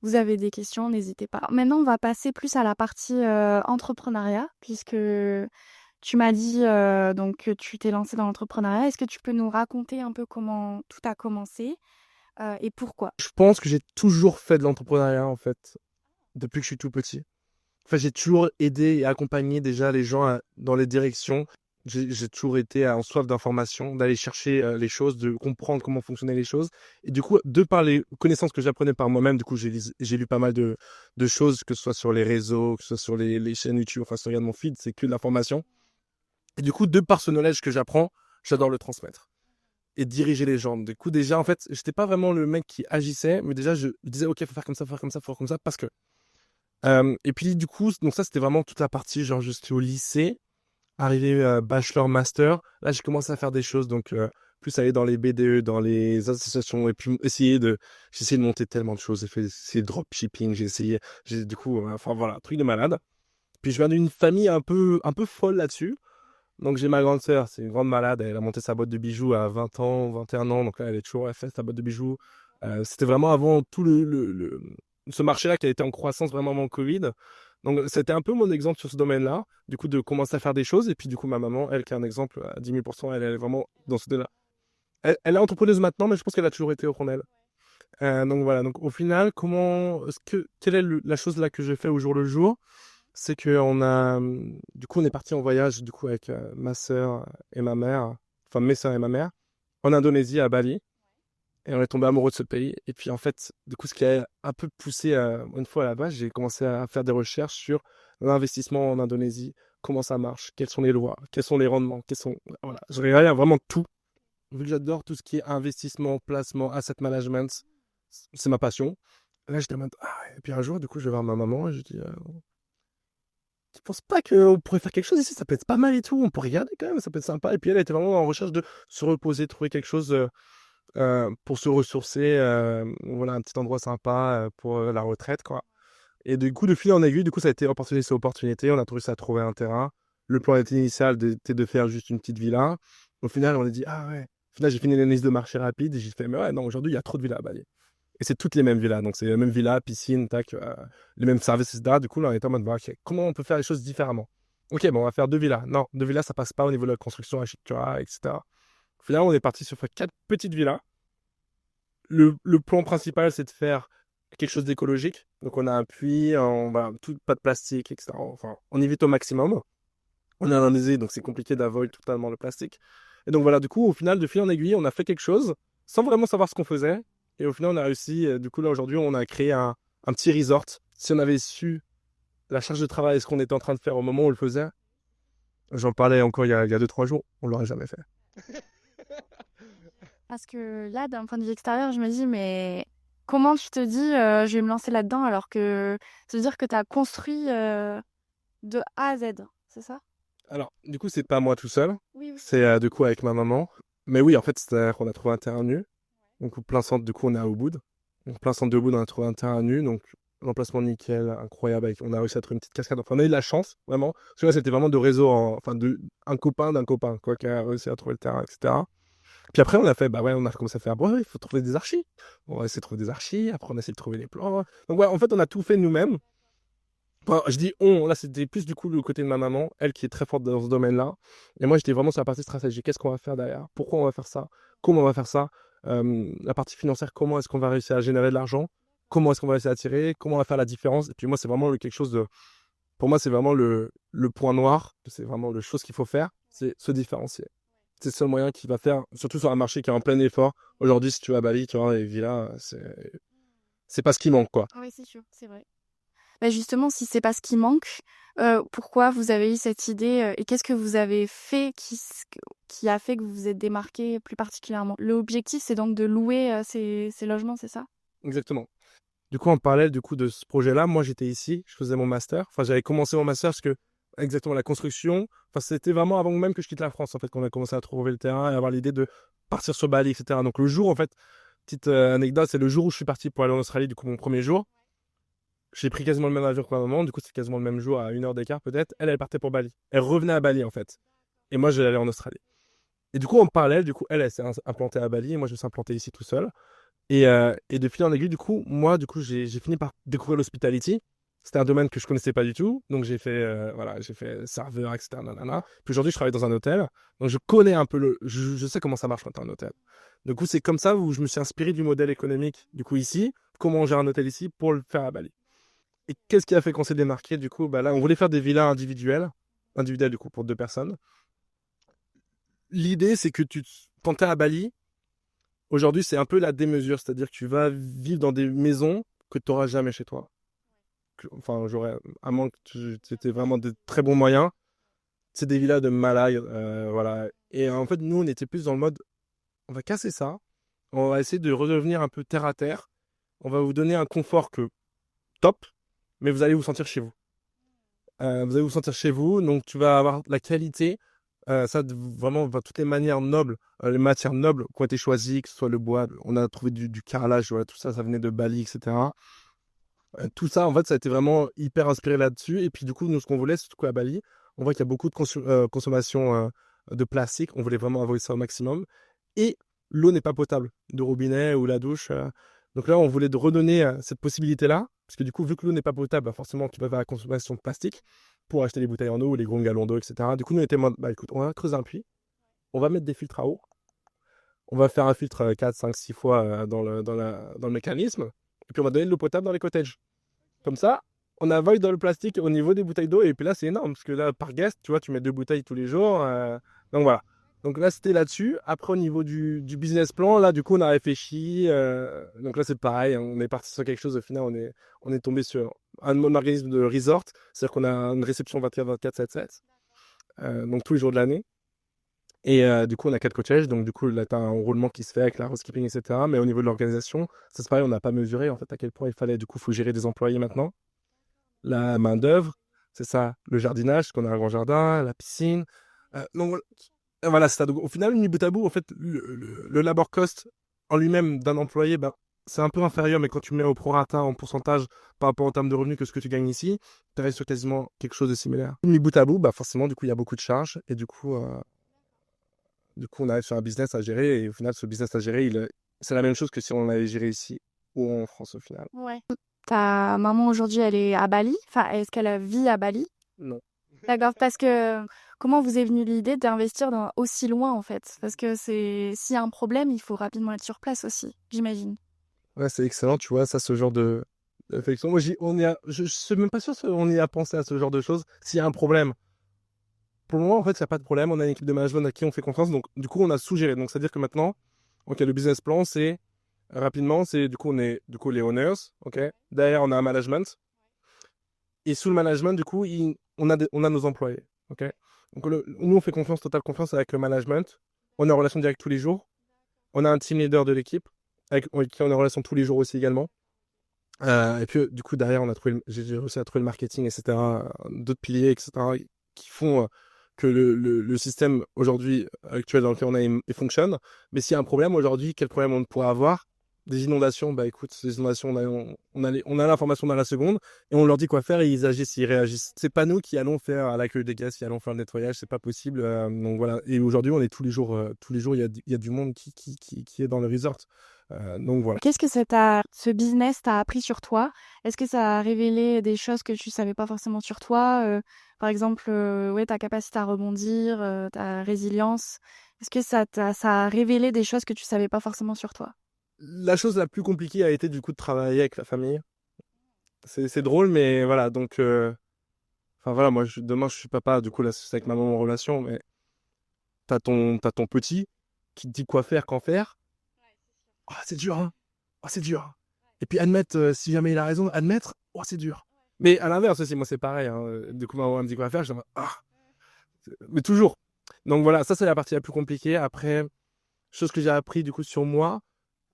vous avez des questions, n'hésitez pas. Maintenant, on va passer plus à la partie entrepreneuriat, puisque tu m'as dit donc que tu t'es lancé dans l'entrepreneuriat. Est-ce que tu peux nous raconter un peu comment tout a commencé et pourquoi? Je pense que j'ai toujours fait de l'entrepreneuriat, en fait, depuis que je suis tout petit. Enfin, j'ai toujours aidé et accompagné déjà les gens dans les directions. J'ai toujours été en soif d'information, d'aller chercher les choses, de comprendre comment fonctionnaient les choses. Et du coup, de par les connaissances que j'apprenais par moi-même, du coup, j'ai lu pas mal de choses, que ce soit sur les réseaux, que ce soit sur les chaînes YouTube, enfin, si tu regardes mon feed, c'est que de l'information. Et du coup, de par ce knowledge que j'apprends, j'adore le transmettre et diriger les gens. Du coup, déjà, en fait, j'étais pas vraiment le mec qui agissait, mais déjà, je disais, OK, faut faire comme ça, faut faire comme ça, faut faire comme ça, parce que. Et puis, du coup, donc ça, c'était vraiment toute la partie, genre, j'étais au lycée, arrivé bachelor, master. Là, j'ai commencé à faire des choses, donc, plus aller dans les BDE, dans les associations, et puis j'ai essayé de monter tellement de choses. J'ai fait essayé de dropshipping, du coup, enfin, voilà, truc de malade. Puis, je viens d'une famille un peu folle là-dessus. Donc j'ai ma grande sœur, c'est une grande malade, elle a monté sa boîte de bijoux à 20 ans, 21 ans, donc là elle est toujours, elle fait sa boîte de bijoux. C'était vraiment avant tout ce marché-là qui a été en croissance vraiment avant le Covid. Donc c'était un peu mon exemple sur ce domaine-là, du coup de commencer à faire des choses. Et puis du coup ma maman, elle qui est un exemple à 10 000%, elle est vraiment dans ce domaine-là. Elle est entrepreneuse maintenant, mais je pense qu'elle a toujours été au fond d'elle. Donc voilà, donc au final, quelle est la chose là que je fais au jour le jour? C'est que du coup, on est parti en voyage, du coup, avec ma sœur et ma mère, enfin mes sœurs et ma mère, en Indonésie, à Bali. Et on est tombé amoureux de ce pays. Et puis, en fait, du coup, ce qui a un peu poussé, une fois là-bas, j'ai commencé à faire des recherches sur l'investissement en Indonésie, comment ça marche, quelles sont les lois, quels sont les rendements, voilà. Je regarde vraiment tout. Vu que j'adore tout ce qui est investissement, placement, asset management, c'est ma passion. Là, j'étais en mode, ah ouais. Et puis un jour, du coup, je vais voir ma maman et je dis, tu penses pas qu'on pourrait faire quelque chose ici? Ça peut être pas mal et tout. On pourrait regarder quand même, ça peut être sympa. Et puis elle était vraiment en recherche de se reposer, trouver quelque chose pour se ressourcer. Voilà, un petit endroit sympa pour la retraite, quoi. Et du coup, de fil en aiguille, du coup, ça a été opportunité sur opportunité. On a trouvé ça à trouver un terrain. Le plan initial était de faire juste une petite villa. Au final, on a dit, ah ouais. Au final, j'ai fini l'analyse de marché rapide et j'ai fait, mais ouais, non, aujourd'hui, il y a trop de villas à Bali. Et c'est toutes les mêmes villas. Donc, c'est les mêmes villas, piscine, tac, les mêmes services, etc. Du coup, là, on était en mode, bah, ok, comment on peut faire les choses différemment? Ok, bon, on va faire 2 villas. Non, 2 villas, ça passe pas au niveau de la construction, architecture, etc. Au final, on est parti sur 4 petites villas. Le plan principal, c'est de faire quelque chose d'écologique. Donc, on a un puits, pas de plastique, etc. Enfin, on évite au maximum. On est en Indonésie, donc c'est compliqué d'avoid totalement le plastique. Et donc, voilà, du coup, au final, de fil en aiguille, on a fait quelque chose sans vraiment savoir ce qu'on faisait. Et au final, on a réussi. Du coup, là, aujourd'hui, on a créé un petit resort. Si on avait su la charge de travail et ce qu'on était en train de faire au moment où on le faisait, j'en parlais encore il y a 2-3 jours, on l'aurait jamais fait. Parce que là, d'un point de vue extérieur, je me dis, mais comment tu te dis, je vais me lancer là-dedans alors que ça veut dire que tu as construit de A à Z, c'est ça? Alors, du coup, c'est pas moi tout seul. Oui, oui. C'est du coup avec ma maman. Mais oui, en fait, c'est-à-dire qu'on a trouvé un terrain nu. Donc, au plein centre, du coup, on est à Ubud. Donc, plein centre de Ubud, on a trouvé un terrain nu. Donc, l'emplacement nickel, incroyable. On a réussi à trouver une petite cascade. Enfin, on a eu de la chance, vraiment. Parce que là, c'était vraiment de réseau, enfin, un copain d'un copain, quoi, qui a réussi à trouver le terrain, etc. Puis après, on a fait, bah ouais, on a commencé à faire, bon, ouais, il faut trouver des archis. On va essayer de trouver des archis. Après, on a essayé de trouver les plans. Donc, ouais, en fait, on a tout fait nous-mêmes. Enfin, je dis on, là c'était plus du coup le côté de ma maman, elle qui est très forte dans ce domaine-là. Et moi j'étais vraiment sur la partie stratégique. Qu'est-ce qu'on va faire derrière? Pourquoi on va faire ça? Comment on va faire ça? La partie financière, comment est-ce qu'on va réussir à générer de l'argent? Comment est-ce qu'on va réussir à tirer? Comment on va faire la différence? Et puis moi c'est vraiment quelque chose de... Pour moi c'est vraiment le point noir, c'est vraiment le chose qu'il faut faire, c'est se différencier. C'est le seul moyen qui va faire, surtout sur un marché qui est en plein effort. Aujourd'hui si tu vas à Bali, tu vois, les villas, c'est pas ce qui manque quoi. Oui, c'est sûr, c'est vrai. Bah, justement, si c'est pas ce qui manque, pourquoi vous avez eu cette idée et qu'est-ce que vous avez fait qui a fait que vous vous êtes démarqué plus particulièrement? L'objectif, c'est donc de louer ces logements, c'est ça? Exactement. Du coup, en parallèle du coup, de ce projet-là, moi j'étais ici, je faisais mon master. Enfin, j'avais commencé mon master parce que exactement la construction, enfin, c'était vraiment avant même que je quitte la France en fait, qu'on a commencé à trouver le terrain et avoir l'idée de partir sur Bali, etc. Donc le jour, en fait, petite anecdote, c'est le jour où je suis parti pour aller en Australie, du coup mon premier jour. J'ai pris quasiment le même avion que ma maman, du coup c'est quasiment le même jour à 1 heure d'écart peut-être. Elle partait pour Bali. Elle revenait à Bali en fait. Et moi j'allais aller en Australie. Et du coup en parallèle, du coup elle s'est implantée à Bali et moi je me suis implanté ici tout seul. Et de fil en aiguille, du coup, moi, du coup, j'ai fini par découvrir l'hospitality. C'était un domaine que je connaissais pas du tout. Donc, voilà, j'ai fait serveur, etc. Nanana. Puis aujourd'hui, je travaille dans un hôtel. Donc, je connais un peu je sais comment ça marche quand t'es un hôtel. Du coup, c'est comme ça où je me suis inspiré du modèle économique, du coup, ici. Comment on gère un hôtel ici pour le faire à Bali. Et qu'est-ce qui a fait qu'on s'est démarqué? Du coup, bah là, on voulait faire des villas individuelles, du coup, pour 2 personnes. L'idée, c'est que quand t'es à Bali, aujourd'hui, c'est un peu la démesure, c'est-à-dire que tu vas vivre dans des maisons que tu n'auras jamais chez toi. Enfin, à moins que tu aies vraiment de très bons moyens. C'est des villas de malades, voilà. Et en fait, nous, on était plus dans le mode, on va casser ça, on va essayer de redevenir un peu terre à terre, on va vous donner un confort que top, mais vous allez vous sentir chez vous. Vous allez vous sentir chez vous, donc tu vas avoir la qualité, vraiment, toutes les manières nobles, les matières nobles qui ont été choisies, que ce soit le bois, on a trouvé du carrelage, voilà, tout ça, ça venait de Bali, etc. Tout ça, en fait, ça a été vraiment hyper inspiré là-dessus. Et puis, du coup, nous, ce qu'on voulait, surtout à Bali, on voit qu'il y a beaucoup de consommation de plastique. On voulait vraiment avoyer ça au maximum. Et l'eau n'est pas potable, de robinet ou la douche. Donc là, on voulait redonner cette possibilité-là. Parce que du coup, vu que l'eau n'est pas potable, bah, forcément, tu vas avoir la consommation de plastique pour acheter les bouteilles en eau ou les gros galons d'eau, etc. Du coup, nous, on était en mode, bah écoute, on va creuser un puits, on va mettre des filtres à eau, on va faire un filtre 4, 5, 6 fois dans le mécanisme, et puis on va donner de l'eau potable dans les cottages. Comme ça, on avoid dans le plastique au niveau des bouteilles d'eau, et puis là, c'est énorme, parce que là, par guest, tu vois, tu mets 2 bouteilles tous les jours. Donc voilà. Donc là, c'était là-dessus. Après, au niveau du business plan, là, du coup, on a réfléchi. Donc là, c'est pareil, on est parti sur quelque chose. Au final, on est tombé sur un organisme de resort. C'est-à-dire qu'on a une réception 24/24, 7/7. Donc tous les jours de l'année. Et du coup, on a 4 cottages. Donc du coup, là, tu as un roulement qui se fait avec la housekeeping, etc. Mais au niveau de l'organisation, ça c'est pareil, on n'a pas mesuré en fait à quel point il fallait. Du coup, il faut gérer des employés maintenant. La main-d'œuvre, c'est ça. Le jardinage, parce qu'on a un grand jardin, la piscine. Donc voilà, c'est ça. Donc, au final, mis bout à bout, en fait, le labor cost en lui-même d'un employé, ben, c'est un peu inférieur, mais quand tu mets au prorata en pourcentage par rapport en termes de revenus que ce que tu gagnes ici, tu restes sur quasiment quelque chose de similaire. Mis bout à bout, bah, forcément, du coup, il y a beaucoup de charges. Et du coup, on arrive sur un business à gérer. Et au final, ce business à gérer, c'est la même chose que si on l'avait géré ici ou en France, au final. Ouais. Ta maman aujourd'hui, elle est à Bali? Enfin, est-ce qu'elle vit à Bali? Non. D'accord, parce que comment vous est venue l'idée d'investir aussi loin en fait? Parce que s'il y a un problème, il faut rapidement être sur place aussi, j'imagine. Ouais, c'est excellent, tu vois, ça, ce genre de réflexion. Moi, je suis même pas sûr qu'on y a pensé à ce genre de choses. S'il y a un problème, pour le moment, en fait, il n'y a pas de problème. On a une équipe de management à qui on fait confiance. Donc, du coup, on a sous-géré. Donc, c'est-à-dire que maintenant, ok, le business plan, c'est Rapidement, c'est du coup, on est du coup les owners, ok? Derrière, on a un management. Et sous le management, du coup, on a nos employés, ok? Donc, nous, on fait confiance, totale confiance avec le management. On est en relation directe tous les jours. On a un team leader de l'équipe, avec qui on est en relation tous les jours aussi également. Et puis, du coup, derrière, j'ai réussi à trouver le marketing, etc., d'autres piliers, etc., qui font que le système aujourd'hui actuel dans lequel on est, il fonctionne. Mais s'il y a un problème aujourd'hui, quel problème on pourrait avoir? Des inondations, bah écoute, ces inondations, on a l'information dans la seconde et on leur dit quoi faire et ils agissent, ils réagissent. C'est pas nous qui allons faire à l'accueil des gaz, qui allons faire le nettoyage, c'est pas possible. Donc voilà. Et aujourd'hui, on est tous les jours, il y a du monde qui est dans le resort. Donc voilà. Qu'est-ce que ce business t'a appris sur toi? Est-ce que ça a révélé des choses que tu savais pas forcément sur toi? Par exemple, ouais, ta capacité à rebondir, ta résilience. Est-ce que ça a révélé des choses que tu savais pas forcément sur toi? La chose la plus compliquée a été du coup de travailler avec la famille. C'est drôle, mais voilà. Donc, enfin voilà, moi demain je suis papa, du coup là c'est avec ma maman en relation, mais t'as ton petit qui te dit quoi faire, quand faire. Ah, c'est dur, hein. Ah, c'est dur. Et puis admettre, si jamais il a raison, admettre, oh, c'est dur. Mais à l'inverse aussi, moi c'est pareil, hein. Du coup, ma maman me dit quoi faire, je dis, ah, mais toujours. Donc voilà, ça c'est la partie la plus compliquée. Après, chose que j'ai appris du coup sur moi,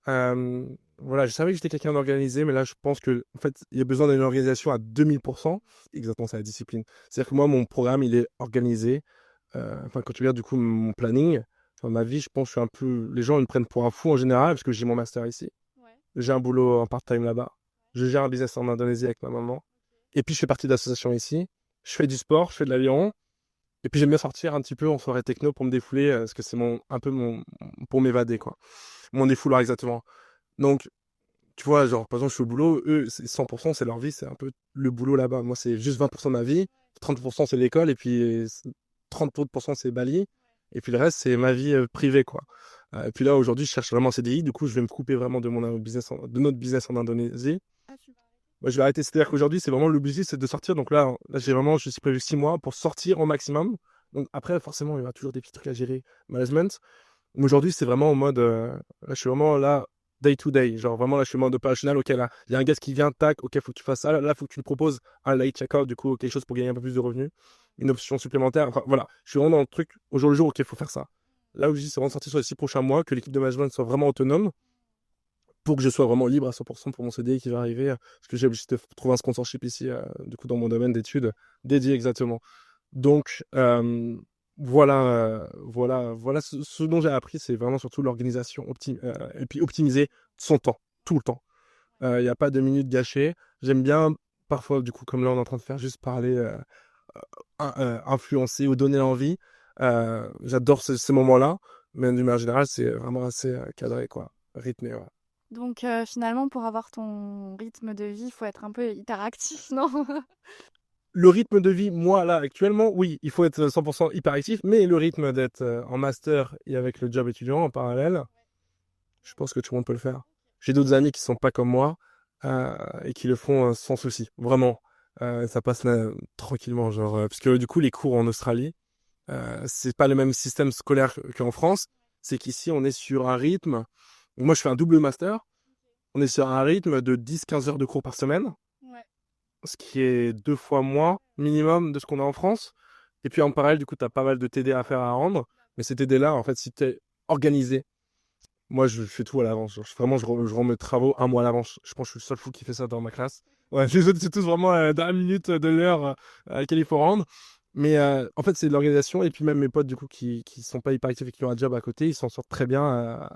voilà, je savais que j'étais quelqu'un d'organisé, mais là je pense que en fait, il y a besoin d'une organisation à 2000%. Exactement, c'est la discipline. C'est-à-dire que moi, mon programme, il est organisé. Enfin, quand tu regardes du coup mon planning, enfin, ma vie, je pense que je suis un peu. Les gens ils me prennent pour un fou en général parce que j'ai mon master ici. J'ai un boulot en part-time là-bas. Je gère un business en Indonésie avec ma maman. Et puis je fais partie d'associations ici. Je fais du sport, je fais de l'aviron. Et puis j'aime bien sortir un petit peu en soirée techno pour me défouler, parce que c'est un peu pour m'évader, quoi. Mon défouloir exactement. Donc, tu vois, genre, par exemple, je suis au boulot, eux, 100%, c'est leur vie, c'est un peu le boulot là-bas. Moi, c'est juste 20% de ma vie, 30% c'est l'école, et puis 30 autres pourcents, c'est Bali, et puis le reste, c'est ma vie privée, quoi. Et puis là, aujourd'hui, je cherche vraiment un CDI, du coup, je vais me couper vraiment de de notre business en Indonésie. Moi, je vais arrêter, c'est-à-dire qu'aujourd'hui, c'est vraiment l'objectif, c'est de sortir. Donc là, je suis prévu 6 mois pour sortir au maximum. Donc après, forcément, il y aura toujours des petits trucs à gérer, management. Mais aujourd'hui, c'est vraiment en mode, là, je suis vraiment là, day to day. Genre, vraiment, là, je suis en mode opérationnel. Ok, là, il y a un gars qui vient, tac, ok, faut que tu fasses ça. Là, faut que tu lui proposes un late checkout, du coup, quelque chose pour gagner un peu plus de revenus. Une option supplémentaire. Enfin, voilà, je suis vraiment dans le truc, au jour le jour, ok, faut faire ça. Là où je dis, c'est vraiment sortir sur les 6 prochains mois, que l'équipe de management soit vraiment autonome pour que je sois vraiment libre à 100% pour mon CDI qui va arriver. Parce que j'ai obligé de trouver un sponsorship ici, du coup, dans mon domaine d'études dédié exactement. Donc, voilà ce dont j'ai appris, c'est vraiment surtout l'organisation et puis optimiser son temps, tout le temps. Il n'y a pas de minutes gâchées. J'aime bien, parfois, du coup, comme là, on est en train de faire, juste parler, influencer ou donner l'envie. J'adore ces moments-là, mais d'une manière générale, c'est vraiment assez cadré, quoi, rythmé, ouais. Donc finalement, pour avoir ton rythme de vie, il faut être un peu hyperactif, non? Le rythme de vie, moi, là, actuellement, oui, il faut être 100% hyperactif, mais le rythme d'être en master et avec le job étudiant en parallèle, je pense que tout le monde peut le faire. J'ai d'autres amis qui sont pas comme moi et qui le font sans souci, vraiment. Ça passe là, tranquillement, genre, parce que du coup, les cours en Australie, c'est pas le même système scolaire qu'en France. C'est qu'ici, on est sur un rythme. Moi, je fais un double master. On est sur un rythme de 10-15 heures de cours par semaine, ce qui est 2 fois moins minimum de ce qu'on a en France. Et puis en parallèle, du coup, tu as pas mal de TD à faire à rendre. Mais ces TD-là, en fait, si tu es organisé, moi, je fais tout à l'avance. Genre, vraiment, je rends mes travaux un mois à l'avance. Je pense que je suis le seul fou qui fait ça dans ma classe. Ouais, les autres, c'est tous vraiment dans la minute, de l'heure à laquelle il faut rendre. Mais en fait, c'est de l'organisation. Et puis même mes potes, du coup, qui sont pas hyper actifs et qui ont un job à côté, ils s'en sortent très bien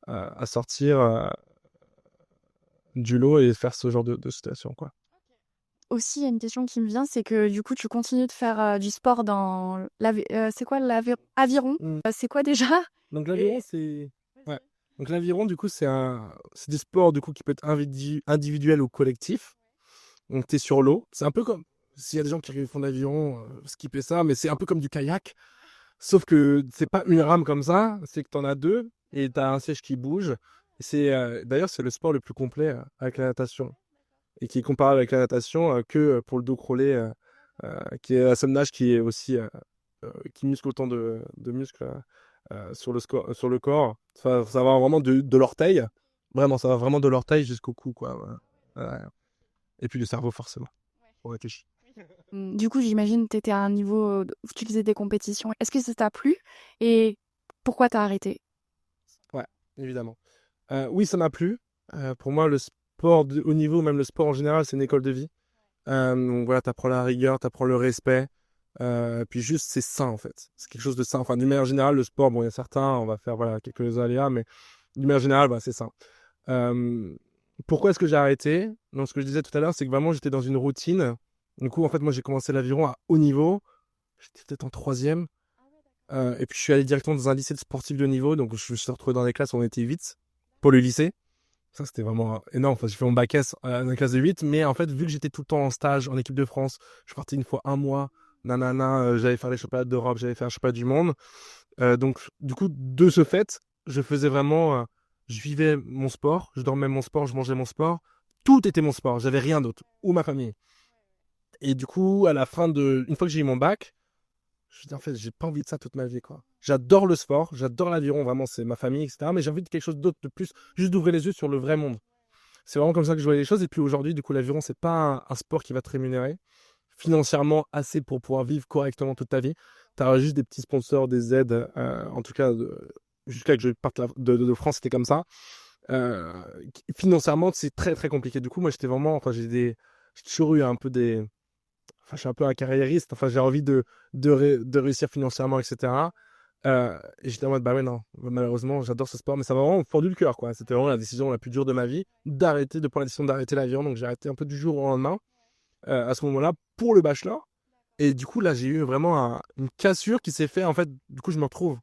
à sortir du lot et faire ce genre de situation, quoi. Aussi, il y a une question qui me vient, c'est que du coup, tu continues de faire du sport dans c'est quoi l'aviron? Mm. C'est quoi déjà? Donc Et l'aviron, c'est... Ouais. Donc l'aviron, du coup, c'est des sports, du coup, qui peut être individuel ou collectif. Donc tu es sur l'eau. C'est un peu comme... S'il y a des gens qui font de l'aviron, skipper ça, mais c'est un peu comme du kayak. Sauf que c'est pas une rame comme ça, c'est que tu en as deux et tu as un siège qui bouge. Et d'ailleurs, c'est le sport le plus complet avec la natation. Et qui est comparable avec la natation que pour le dos crawlé, qui est la seule nage qui est aussi... qui muscle autant de muscles sur le corps. Enfin, ça va vraiment de l'orteil Vraiment, ça va vraiment de l'orteil jusqu'au cou, quoi. Ouais. Et puis le cerveau, forcément. On réfléchit. Du coup, j'imagine que tu étais à un niveau où tu faisais des compétitions. Est-ce que ça t'a plu et pourquoi t'as arrêté? Ouais, évidemment. Oui, ça m'a plu. Pour moi, le sport de haut niveau, même le sport en général, c'est une école de vie. Donc voilà, t'apprends la rigueur, t'apprends le respect. Puis juste, c'est sain en fait. C'est quelque chose de sain. Enfin, d'une manière générale, le sport, bon, il y a certains, on va faire voilà, quelques aléas, mais d'une manière générale, bah, c'est sain. Euh, Pourquoi est-ce que j'ai arrêté? Donc, ce que je disais tout à l'heure, c'est que vraiment, j'étais dans une routine. Du coup, en fait, moi, j'ai commencé l'aviron à haut niveau. J'étais peut-être en troisième. Et puis, je suis allé directement dans un lycée de sportif de niveau. Donc, je me suis retrouvé dans les classes où on était 8 pour le lycée. Ça, c'était vraiment énorme. Enfin, j'ai fait mon bac S dans la classe de 8. Mais en fait, vu que j'étais tout le temps en stage en équipe de France, je partais une fois un mois. Nanana, j'allais faire les championnats d'Europe, j'allais faire un championnat du monde. Donc, du coup, de ce fait, je faisais vraiment. Je vivais mon sport, je dormais mon sport, je mangeais mon sport. Tout était mon sport, j'avais rien d'autre. Ou ma famille. Et du coup, à la fin de. Une fois que j'ai eu mon bac, je me dis en fait, j'ai pas envie de ça toute ma vie, quoi. J'adore le sport, j'adore l'aviron, vraiment, c'est ma famille, etc. Mais j'ai envie de quelque chose d'autre de plus, juste d'ouvrir les yeux sur le vrai monde. C'est vraiment comme ça que je voyais les choses. Et puis aujourd'hui, du coup, l'aviron, c'est pas un sport qui va te rémunérer financièrement assez pour pouvoir vivre correctement toute ta vie. Tu as juste des petits sponsors, des aides, en tout cas, jusqu'à que je parte de France, c'était comme ça. Euh, Financièrement, c'est très très compliqué. Du coup, moi, j'étais vraiment, enfin, j'ai toujours eu un peu des, enfin, je suis un peu un carriériste. Enfin, j'ai envie de réussir financièrement, etc. Et j'étais en mode, bah ouais, non, malheureusement, j'adore ce sport, mais ça m'a vraiment fendu le cœur, quoi. C'était vraiment la décision la plus dure de ma vie, de prendre la décision d'arrêter l'avion. Donc, j'ai arrêté un peu du jour au lendemain, à ce moment-là, pour le bachelor. Et du coup, là, j'ai eu vraiment une cassure qui s'est fait. En fait, du coup, je me retrouve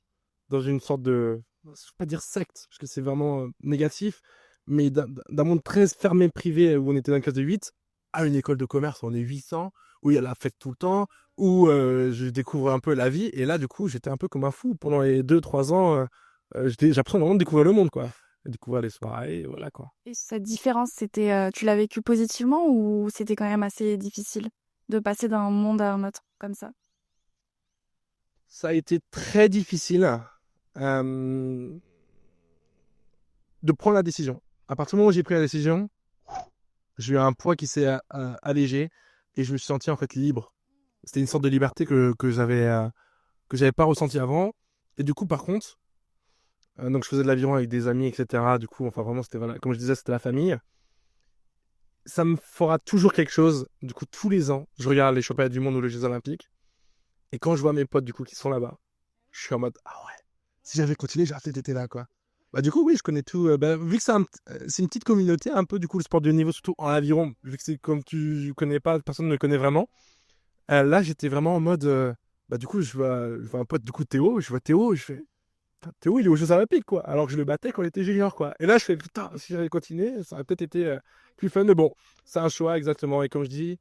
dans une sorte de, je ne vais pas dire secte, parce que c'est vraiment négatif, mais d'un monde très fermé, privé, où on était dans une classe de 8, à une école de commerce, où on est 800, où il y a la fête tout le temps, où je découvre un peu la vie. Et là, du coup, j'étais un peu comme un fou. Pendant les 2 3 ans, j'apprenais vraiment de découvrir le monde, quoi. Découvrir les soirées, voilà, quoi. Et cette différence, c'était, tu l'as vécu positivement ou c'était quand même assez difficile de passer d'un monde à un autre comme ça? Ça a été très difficile. Euh, de prendre la décision. À partir du moment où j'ai pris la décision, j'ai eu un poids qui s'est allégé et je me suis senti en fait libre. C'était une sorte de liberté que j'avais pas ressenti avant. Et du coup, par contre, donc je faisais de l'aviron avec des amis, etc. Du coup, enfin vraiment, c'était voilà, comme je disais, c'était la famille. Ça me fera toujours quelque chose. Du coup, tous les ans, je regarde les championnats du monde ou les Jeux Olympiques. Et quand je vois mes potes du coup qui sont là-bas, je suis en mode ah ouais, si j'avais continué, j'aurais peut-être été là, quoi. Bah, du coup, oui, je connais tout. Vu que c'est une petite communauté, un peu, du coup, le sport de haut niveau, surtout en aviron, vu que c'est comme tu connais pas, personne ne le connaît vraiment. Là, j'étais vraiment en mode. Bah, du coup, je vois un pote, du coup, Théo, je vois Théo, je fais. Putain, Théo, il est aux Jeux Olympiques, quoi. Alors que je le battais quand il était junior, quoi. Et là, je fais, putain, si j'avais continué, ça aurait peut-être été plus fun. Mais bon, c'est un choix, exactement. Et comme je dis,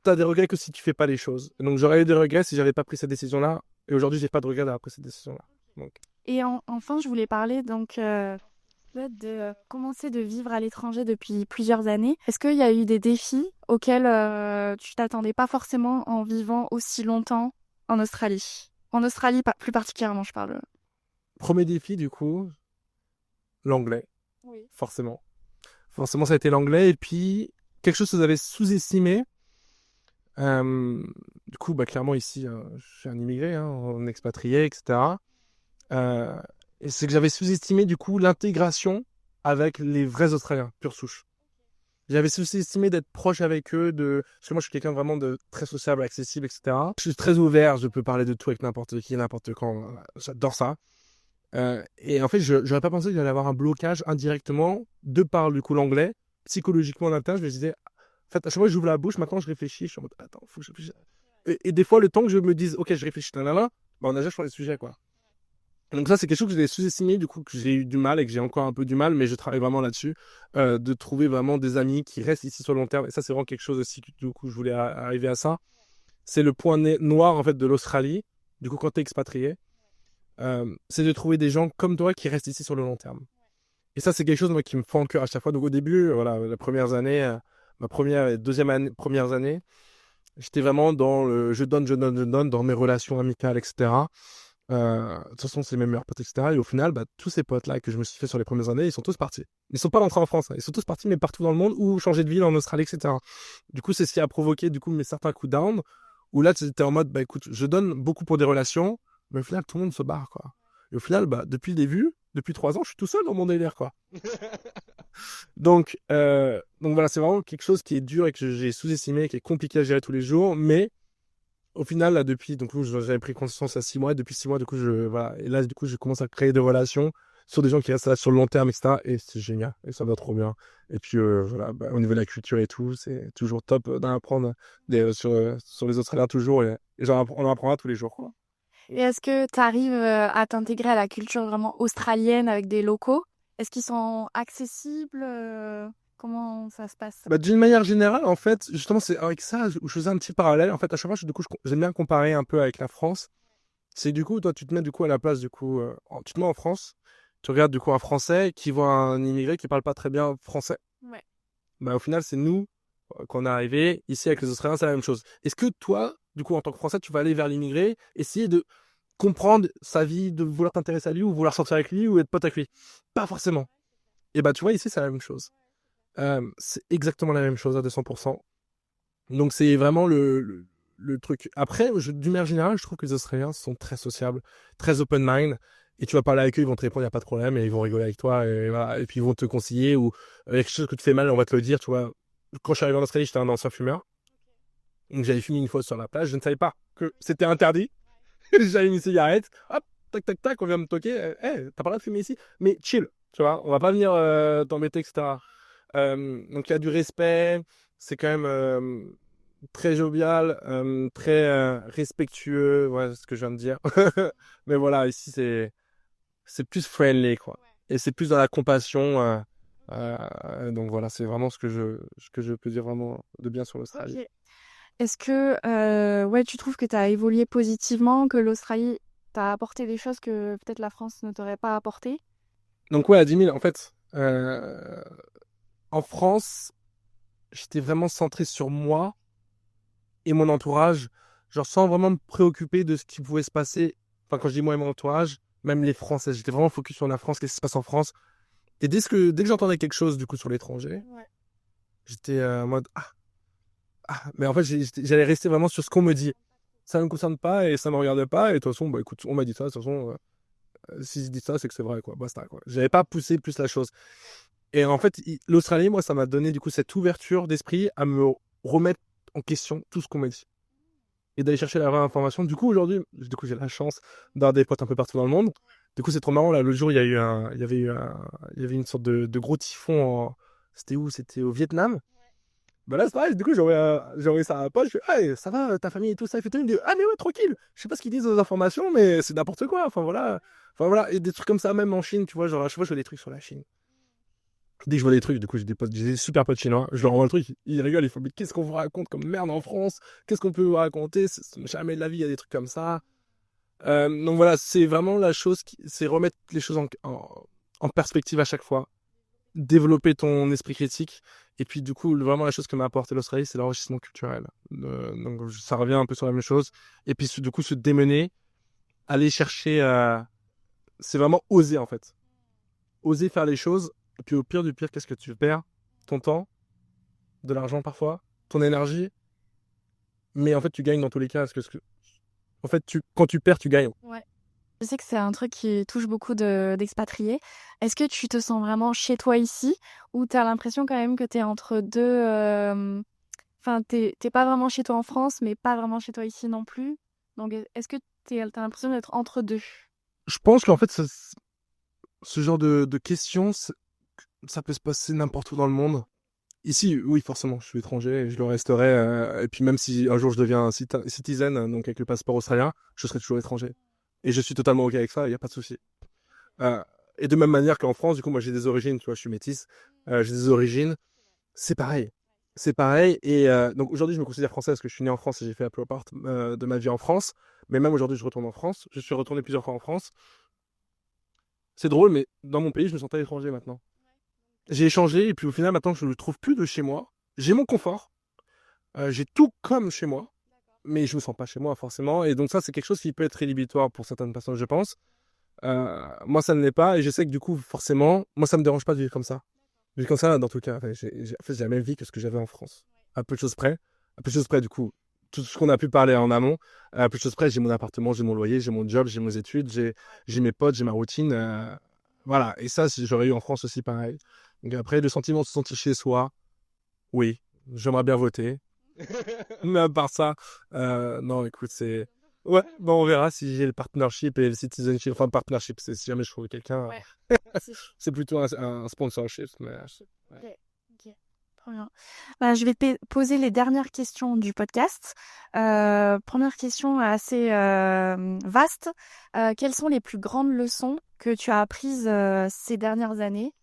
t'as des regrets que si tu fais pas les choses. Donc, j'aurais eu des regrets si j'avais pas pris cette décision-là. Et aujourd'hui, j'ai pas de regrets d'avoir pris cette décision-là. Donc. Et enfin, je voulais parler donc de commencer de vivre à l'étranger depuis plusieurs années. Est-ce qu'il y a eu des défis auxquels tu t'attendais pas forcément en vivant aussi longtemps en Australie? En Australie, plus particulièrement, je parle. Premier défi, du coup, l'anglais, Oui. forcément. Forcément, ça a été l'anglais. Et puis, quelque chose que vous avez sous-estimé. Euh, du coup, bah, clairement, ici, je suis un immigré, hein, un expatrié, etc. Euh, et c'est que j'avais sous-estimé, du coup, l'intégration avec les vrais Australiens, pure souche. J'avais sous-estimé d'être proche avec eux, parce que moi, je suis quelqu'un vraiment de très sociable, accessible, etc. Je suis très ouvert, je peux parler de tout avec n'importe qui, n'importe quand. Voilà. J'adore ça. Et en fait, je n'aurais pas pensé qu'il allait y avoir un blocage indirectement, de par du coup l'anglais, psychologiquement en interne. Je me disais, en fait, à chaque fois que j'ouvre la bouche, maintenant je réfléchis, je suis en mode, attends, faut que je réfléchisse. Et des fois, le temps que je me dise, ok, je réfléchis, nanana, bah, on a déjà sur les sujets, quoi. Donc ça, c'est quelque chose que j'ai sous-estimé, du coup, que j'ai eu du mal et que j'ai encore un peu du mal, mais je travaille vraiment là-dessus, de trouver vraiment des amis qui restent ici sur le long terme. Et ça, c'est vraiment quelque chose aussi, du coup, je voulais arriver à ça. C'est le point noir, en fait, de l'Australie, du coup, quand tu es expatrié, c'est de trouver des gens comme toi qui restent ici sur le long terme. Et ça, c'est quelque chose moi, qui me fend le cœur à chaque fois. Donc au début, voilà, les premières années, ma première et deuxième année, premières années, j'étais vraiment dans le je donne, dans mes relations amicales, etc. De toute façon, c'est mes meilleurs potes, etc. Et au final, bah, tous ces potes-là que je me suis fait sur les premières années, ils sont tous partis. Ils sont pas rentrés en France, hein. Ils sont tous partis, mais partout dans le monde ou changer de ville en Australie, etc. Du coup, c'est ce qui a provoqué du coup mes certains coups down où là, tu étais en mode, bah écoute, je donne beaucoup pour des relations, mais au final, tout le monde se barre, quoi. Et au final, bah, depuis le début, depuis 3 ans, je suis tout seul dans mon délire, quoi. Donc voilà, c'est vraiment quelque chose qui est dur et que j'ai sous-estimé, qui est compliqué à gérer tous les jours, mais au final, là, depuis, donc, j'avais pris conscience à 6 mois, et depuis 6 mois, du coup, voilà. Et là, du coup, je commence à créer des relations sur des gens qui restent là sur le long terme, etc. Et c'est génial, et ça va trop bien. Et puis, voilà, bah, au niveau de la culture et tout, c'est toujours top d'en apprendre sur les Australiens toujours, et on en apprendra tous les jours, quoi. Et est-ce que tu arrives à t'intégrer à la culture vraiment australienne avec des locaux? Est-ce qu'ils sont accessibles? Comment ça se passe? Bah, d'une manière générale, en fait, justement, c'est avec ça où je faisais un petit parallèle. En fait, à chaque fois, du coup, j'aime bien comparer un peu avec la France. C'est du coup, toi, tu te mets du coup à la place, du coup, tu te mets en France, tu regardes du coup un Français qui voit un immigré qui parle pas très bien français. Ouais. Bah, au final, c'est nous, quand on est arrivé, ici avec les Australiens, c'est la même chose. Est-ce que toi, du coup, en tant que Français, tu vas aller vers l'immigré, essayer de comprendre sa vie, de vouloir t'intéresser à lui, ou vouloir sortir avec lui, ou être pote avec lui? Pas forcément. Et bah, tu vois, ici, c'est la même chose. C'est exactement la même chose à 200%. Donc c'est vraiment le truc. Après, d'une manière générale, je trouve que les Australiens sont très sociables, très open mind. Et tu vas parler avec eux, ils vont te répondre, il n'y a pas de problème, et ils vont rigoler avec toi, et, voilà. Et puis ils vont te conseiller, ou il y a quelque chose que tu fais mal, on va te le dire, tu vois. Quand je suis arrivé en Australie, j'étais un ancien fumeur. Donc j'avais fumé une fois sur la plage, je ne savais pas que c'était interdit. J'avais une cigarette, hop, tac, tac, tac, on vient me toquer. Hey, t'as pas le droit de fumer ici? Mais chill, tu vois, on va pas venir t'embêter, etc. Donc il y a du respect, c'est quand même très jovial, très respectueux, ouais, c'est ce que je viens de dire. Mais voilà, ici c'est plus friendly, quoi. Et c'est plus dans la compassion. Donc voilà, c'est vraiment ce que je peux dire vraiment de bien sur l'Australie. Ok. Est-ce que ouais, tu trouves que tu as évolué positivement, que l'Australie t'a apporté des choses que peut-être la France ne t'aurait pas apporté? Donc ouais, à 10 000, en fait, en France, j'étais vraiment centré sur moi et mon entourage, genre sans vraiment me préoccuper de ce qui pouvait se passer. Enfin, quand je dis moi et mon entourage, même les Français, j'étais vraiment focus sur la France, qu'est-ce qui se passe en France. Et dès que j'entendais quelque chose du coup sur l'étranger, Ouais. j'étais en mode mais en fait j'allais rester vraiment sur ce qu'on me dit. Ça ne me concerne pas et ça me regarde pas. Et de toute façon, bah écoute, on m'a dit ça. De toute façon, s'ils disent ça, c'est que c'est vrai, quoi. Basta, quoi. J'avais pas poussé plus la chose. Et en fait, l'Australie, moi, ça m'a donné du coup cette ouverture d'esprit à me remettre en question tout ce qu'on m'a dit et d'aller chercher la vraie information. Du coup, aujourd'hui, j'ai la chance d'avoir des potes un peu partout dans le monde. Du coup, c'est trop marrant. Là, l'autre jour, il y avait une sorte de gros typhon. C'était où? C'était au Vietnam. Bah là, c'est pareil. Du coup, j'ai envoyé ça à un pote. Je fais, hey, ça va, ta famille et tout ça. Il fait tout. Il me dit, ah, mais ouais, tranquille. Je sais pas ce qu'ils disent aux informations, mais c'est n'importe quoi. Enfin, voilà. Enfin, voilà. Et des trucs comme ça, même en Chine, tu vois. Genre, à chaque fois, je vois des trucs sur la Chine. Dès que je vois des trucs, du coup, j'ai des super potes chinois. Je leur envoie le truc, ils rigolent, ils font, mais qu'est-ce qu'on vous raconte comme merde en France? Qu'est-ce qu'on peut vous raconter? Jamais de la vie, il y a des trucs comme ça. Donc voilà, c'est vraiment la chose c'est remettre les choses en perspective à chaque fois. Développer ton esprit critique. Et puis, du coup, vraiment, la chose que m'a apporté l'Australie, c'est l'enrichissement culturel. Donc, ça revient un peu sur la même chose. Et puis, du coup, se démener, aller chercher, c'est vraiment oser, en fait. Oser faire les choses. Et puis, au pire du pire, qu'est-ce que tu perds? Ton temps, de l'argent parfois, ton énergie, mais en fait tu gagnes dans tous les cas. En fait, quand tu perds, tu gagnes. Ouais. Je sais que c'est un truc qui touche beaucoup d'expatriés. Est-ce que tu te sens vraiment chez toi ici ou tu as l'impression quand même que tu es entre deux... Enfin, t'es pas vraiment chez toi en France, mais pas vraiment chez toi ici non plus. Donc, est-ce que t'as l'impression d'être entre deux? Je pense qu'en fait, ce genre de questions, ça peut se passer n'importe où dans le monde. Ici, oui, forcément, je suis étranger et je le resterai. Et puis même si un jour je deviens un citizen, donc avec le passeport australien, je serai toujours étranger. Et je suis totalement OK avec ça, il n'y a pas de souci. Euh, et de même manière qu'en France, du coup, moi j'ai des origines, tu vois, je suis métisse, j'ai des origines, c'est pareil. C'est pareil. Et donc aujourd'hui, je me considère français parce que je suis né en France et j'ai fait la plupart de ma vie en France. Mais même aujourd'hui, je retourne en France. Je suis retourné plusieurs fois en France. C'est drôle, mais dans mon pays, je me sentais étranger maintenant. J'ai échangé et puis au final, maintenant, je ne trouve plus de chez moi. J'ai mon confort. J'ai tout comme chez moi. mais je me sens pas chez moi forcément. Et donc ça, c'est quelque chose qui peut être rédhibitoire pour certaines personnes, je pense. Moi, ça ne l'est pas, et je sais que du coup, forcément, moi, ça me dérange pas de vivre comme ça. Vivre comme ça, dans tout cas. Enfin, en fait, j'ai la même vie que ce que j'avais en France. À peu de choses près. À peu de choses près, du coup, tout ce qu'on a pu parler en amont. À peu de choses près, j'ai mon appartement, j'ai mon loyer, j'ai mon job, j'ai mes études, j'ai mes potes, j'ai ma routine. Voilà. Et ça, j'aurais eu en France aussi pareil. Donc après, le sentiment de se sentir chez soi, oui, j'aimerais bien voter. Mais à part ça, non, écoute, c'est. Ouais, bon, on verra si j'ai le partnership et le citizenship. Enfin, partnership, c'est si jamais je trouve quelqu'un. Ouais. C'est C'est plutôt un sponsorship. Mais... ok. Ok. Trop bien. Bah, je vais te poser les dernières questions du podcast. Première question assez vaste. Quelles sont les plus grandes leçons que tu as apprises ces dernières années?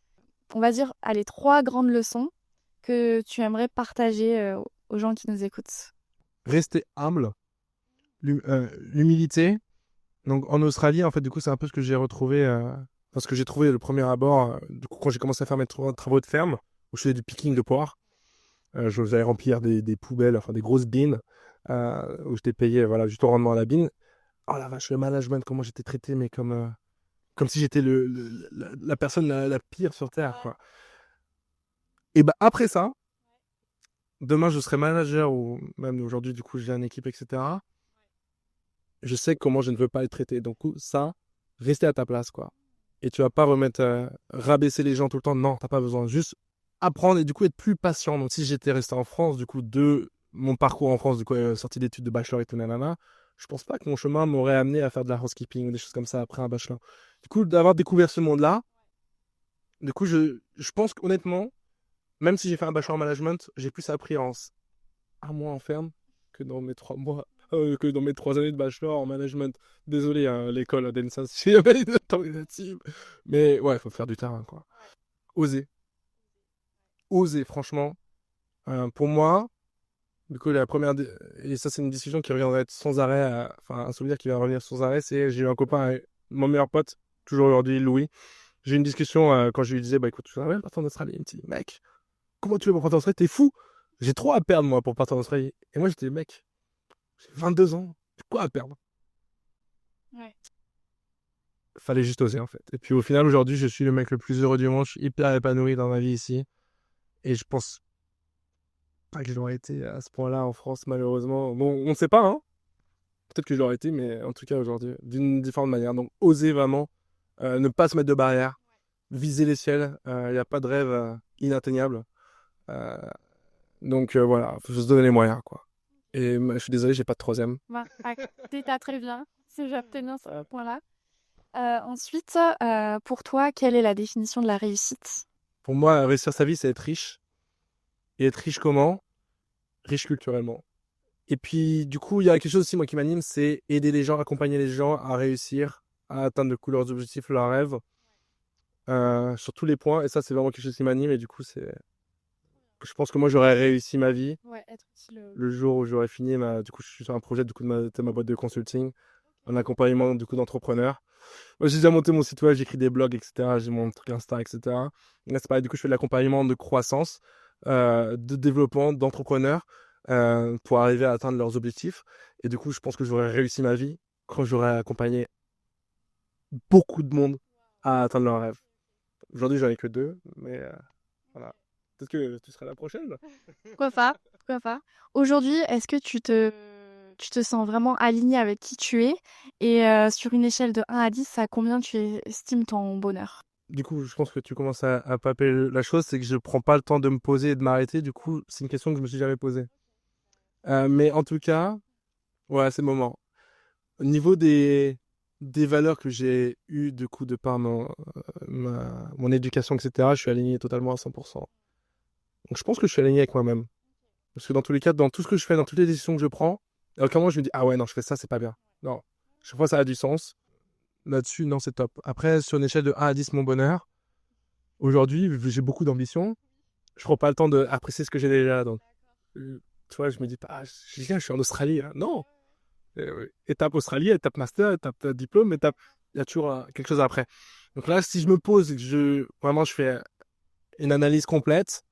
On va dire, allez, 3 grandes leçons que tu aimerais partager aux gens qui nous écoutent. Rester humble, l'humilité. Donc en Australie, en fait, du coup, c'est un peu ce que j'ai retrouvé. Parce que j'ai trouvé le premier abord, du coup, quand j'ai commencé à faire mes travaux de ferme, où je faisais du picking de poires. Je faisais remplir des poubelles, enfin des grosses bines, où j'étais payé voilà, juste au rendement à la bine. Oh la vache, le management, comment j'étais traité, mais comme si j'étais la personne la pire sur Terre, quoi. Et bah après ça, demain je serai manager, ou même aujourd'hui, du coup, j'ai une équipe, etc. Je sais comment je ne veux pas être traité. Donc ça, rester à ta place, quoi. Et tu vas pas rabaisser les gens tout le temps. Non, t'as pas besoin. Juste apprendre et du coup être plus patient. Donc si j'étais resté en France, du coup, de mon parcours en France, du coup, sortie d'études de bachelor et tout, nanana, je pense pas que mon chemin m'aurait amené à faire de la housekeeping ou des choses comme ça après un bachelor. Du coup, d'avoir découvert ce monde-là, du coup, je pense qu'honnêtement, même si j'ai fait un bachelor en management, j'ai plus appris un mois en ferme que dans mes 3 mois, que dans mes 3 années de bachelor en management. Désolé, hein, l'école d'Ensas, si jamais une alternative. Mais ouais, il faut faire du terrain, quoi. Oser. Oser, franchement. Pour moi, du coup, et ça, c'est une discussion qui reviendrait sans arrêt, enfin, un souvenir qui va revenir sans arrêt, c'est j'ai eu un copain, mon meilleur pote, toujours aujourd'hui, Louis. J'ai eu une discussion quand je lui disais, bah écoute, tu vas partir en Australie. Il me dit, mec, comment tu veux pour partir en Australie? T'es fou! J'ai trop à perdre, moi, pour partir en Australie. Et moi, j'étais, mec, j'ai 22 ans, j'ai quoi à perdre? Ouais. Fallait juste oser, en fait. Et puis au final, aujourd'hui, je suis le mec le plus heureux du monde. Je suis hyper épanoui dans ma vie ici. Et je pense pas que je l'aurais été à ce point-là en France, malheureusement. Bon, on ne sait pas, hein. Peut-être que je l'aurais été, mais en tout cas, aujourd'hui, d'une différente manière. Donc, oser vraiment, ne pas se mettre de barrières, viser les ciels. Il n'y a pas de rêve inatteignable. Euh, donc, voilà, faut se donner les moyens, quoi. Et je suis désolé, j'ai pas de troisième. Bah, t'as très bien. Si j'obtiens ce point-là. Ensuite, pour toi, quelle est la définition de la réussite? Pour moi, réussir sa vie, c'est être riche. Et être riche comment? Riche culturellement. Et puis, du coup, il y a quelque chose aussi, moi, qui m'anime, c'est aider les gens, accompagner les gens à réussir, à atteindre leurs objectifs, leurs rêves, sur tous les points. Et ça, c'est vraiment quelque chose qui m'anime. Et du coup, je pense que moi, j'aurais réussi ma vie Ouais, être utile. le jour où j'aurais fini Du coup, je suis sur un projet, du coup, de ma boîte de consulting, en accompagnement, du coup, d'entrepreneurs. Moi, j'ai déjà monté mon site web, j'écris des blogs, etc. J'ai mon truc Insta, etc. Là, c'est pareil, du coup, je fais de l'accompagnement de croissance, de développement d'entrepreneurs pour arriver à atteindre leurs objectifs. Et du coup, je pense que j'aurais réussi ma vie quand j'aurais accompagné beaucoup de monde à atteindre leurs rêves. Aujourd'hui, j'en ai que 2, mais voilà. Peut-être que tu seras la prochaine, là. Pourquoi pas? Pourquoi pas? Aujourd'hui, est-ce que tu te sens vraiment aligné avec qui tu es? Et sur une échelle de 1 à 10, à combien tu estimes ton bonheur? Du coup, je pense que tu commences à paper la chose, c'est que je prends pas le temps de me poser et de m'arrêter. Du coup, c'est une question que je me suis jamais posée. Mais en tout cas, ouais, c'est le moment. Au niveau des valeurs que j'ai eues, du coup, de par mon éducation, etc., je suis aligné totalement à 100%. Donc, je pense que je suis aligné avec moi-même. Parce que dans tous les cas, dans tout ce que je fais, dans toutes les décisions que je prends, à aucun moment je me dis, ah ouais, non, je fais ça, c'est pas bien. Non. Chaque fois, ça a du sens. Là-dessus, non, c'est top. Après, sur une échelle de 1 à 10, mon bonheur, aujourd'hui, vu que j'ai beaucoup d'ambition, je prends pas le temps d'apprécier ce que j'ai déjà. Donc, tu vois, je me dis pas, ah, je suis en Australie, hein. Non. Étape Australie, étape master, étape diplôme, il y a toujours quelque chose après. Donc là, si je me pose et que vraiment, je fais une analyse complète,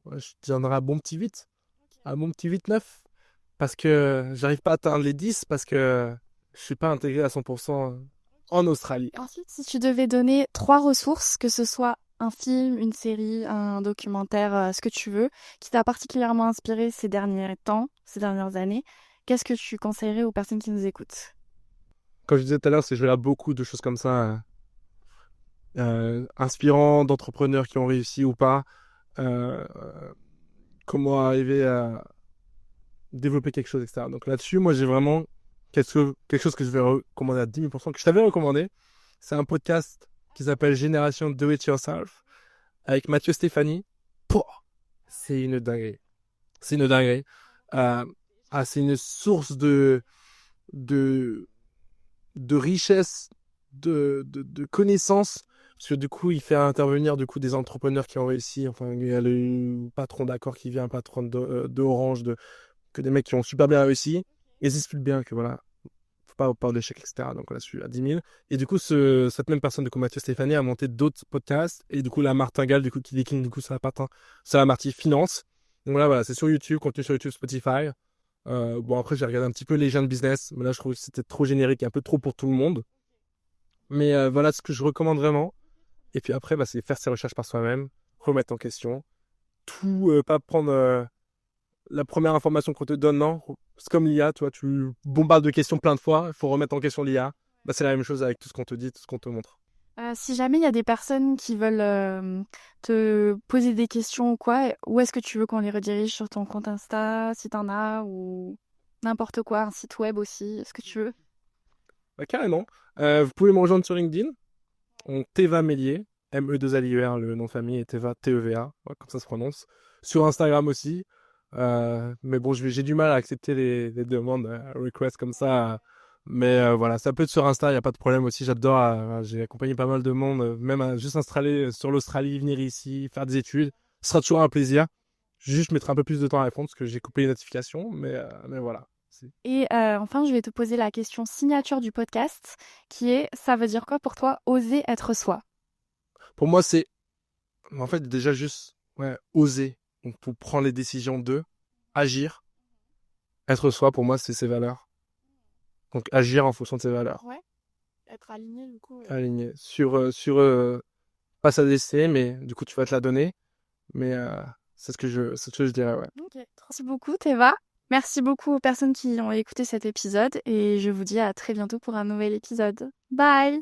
ouais, je donnerai un bon petit 8, un bon petit 8-9. parce que j'arrive pas à atteindre les 10 parce que je suis pas intégré à 100% en Australie. Ensuite, si tu devais donner 3 ressources, que ce soit un film, une série, un documentaire, ce que tu veux, qui t'a particulièrement inspiré ces derniers temps, ces dernières années, qu'est-ce que tu conseillerais aux personnes qui nous écoutent? Comme je disais tout à l'heure, c'est je regarde beaucoup de choses comme ça, inspirants d'entrepreneurs qui ont réussi ou pas, euh, comment arriver à développer quelque chose, etc. Donc là-dessus, moi, j'ai vraiment quelque chose que je vais recommander à 10 000%, que je t'avais recommandé. C'est un podcast qui s'appelle Génération Do It Yourself avec Mathieu Stéphanie. Pouah, c'est une dinguerie. C'est une dinguerie. Euh, c'est une source de, de richesse, de connaissances. Parce que du coup, il fait intervenir du coup des entrepreneurs qui ont réussi. Enfin, il y a le patron d'Accor qui vient, un patron d'Orange, que des mecs qui ont super bien réussi. Ils expliquent bien que voilà, faut pas avoir peur de l'échec, etc. Donc là-dessus, à 10 000. Et du coup, cette même personne, du coup, Mathieu Stéphanie, a monté d'autres podcasts. Et du coup, la martingale, du coup, qui décline, du coup, sur la partie finance. Donc là, voilà, c'est sur YouTube, contenu sur YouTube, Spotify. Bon, après, j'ai regardé un petit peu les gens de business. Mais là, je trouve que c'était trop générique, un peu trop pour tout le monde. Mais voilà ce que je recommande vraiment. Et puis après, bah, c'est faire ses recherches par soi-même, remettre en question. Tout, pas prendre la première information qu'on te donne, non. C'est comme l'IA, toi, tu bombardes de questions plein de fois, il faut remettre en question l'IA. Bah, c'est la même chose avec tout ce qu'on te dit, tout ce qu'on te montre. Si jamais il y a des personnes qui veulent te poser des questions ou quoi, où est-ce que tu veux qu'on les redirige sur ton compte Insta, si t'en as, ou n'importe quoi, un site web aussi, ce que tu veux? Bah, carrément. Vous pouvez me rejoindre sur LinkedIn, Teva Mélier, M-E-2-L-I-E-R, le nom de famille, et Teva, T-E-V-A, ouais, comme ça se prononce. Sur Instagram aussi. Mais bon, j'ai du mal à accepter les demandes, requests comme ça. Mais voilà, ça peut être sur Insta, il n'y a pas de problème aussi. J'adore, j'ai accompagné pas mal de monde, même juste installer sur l'Australie, venir ici, faire des études. Ce sera toujours un plaisir. Juste, je mettrai un peu plus de temps à répondre parce que j'ai coupé les notifications. Mais voilà. Et enfin, je vais te poser la question signature du podcast, qui est, ça veut dire quoi pour toi, oser être soi? Pour moi, c'est en fait déjà juste ouais, oser. Donc, pour prendre les décisions de agir, être soi, pour moi, c'est ses valeurs. Donc, agir en fonction de ses valeurs. Ouais, être aligné du coup. Aligné pas sa destinée, mais du coup, tu vas te la donner. Mais c'est ce que je dirais, ouais. Ok, merci beaucoup Théva. Merci beaucoup aux personnes qui ont écouté cet épisode et je vous dis à très bientôt pour un nouvel épisode. Bye!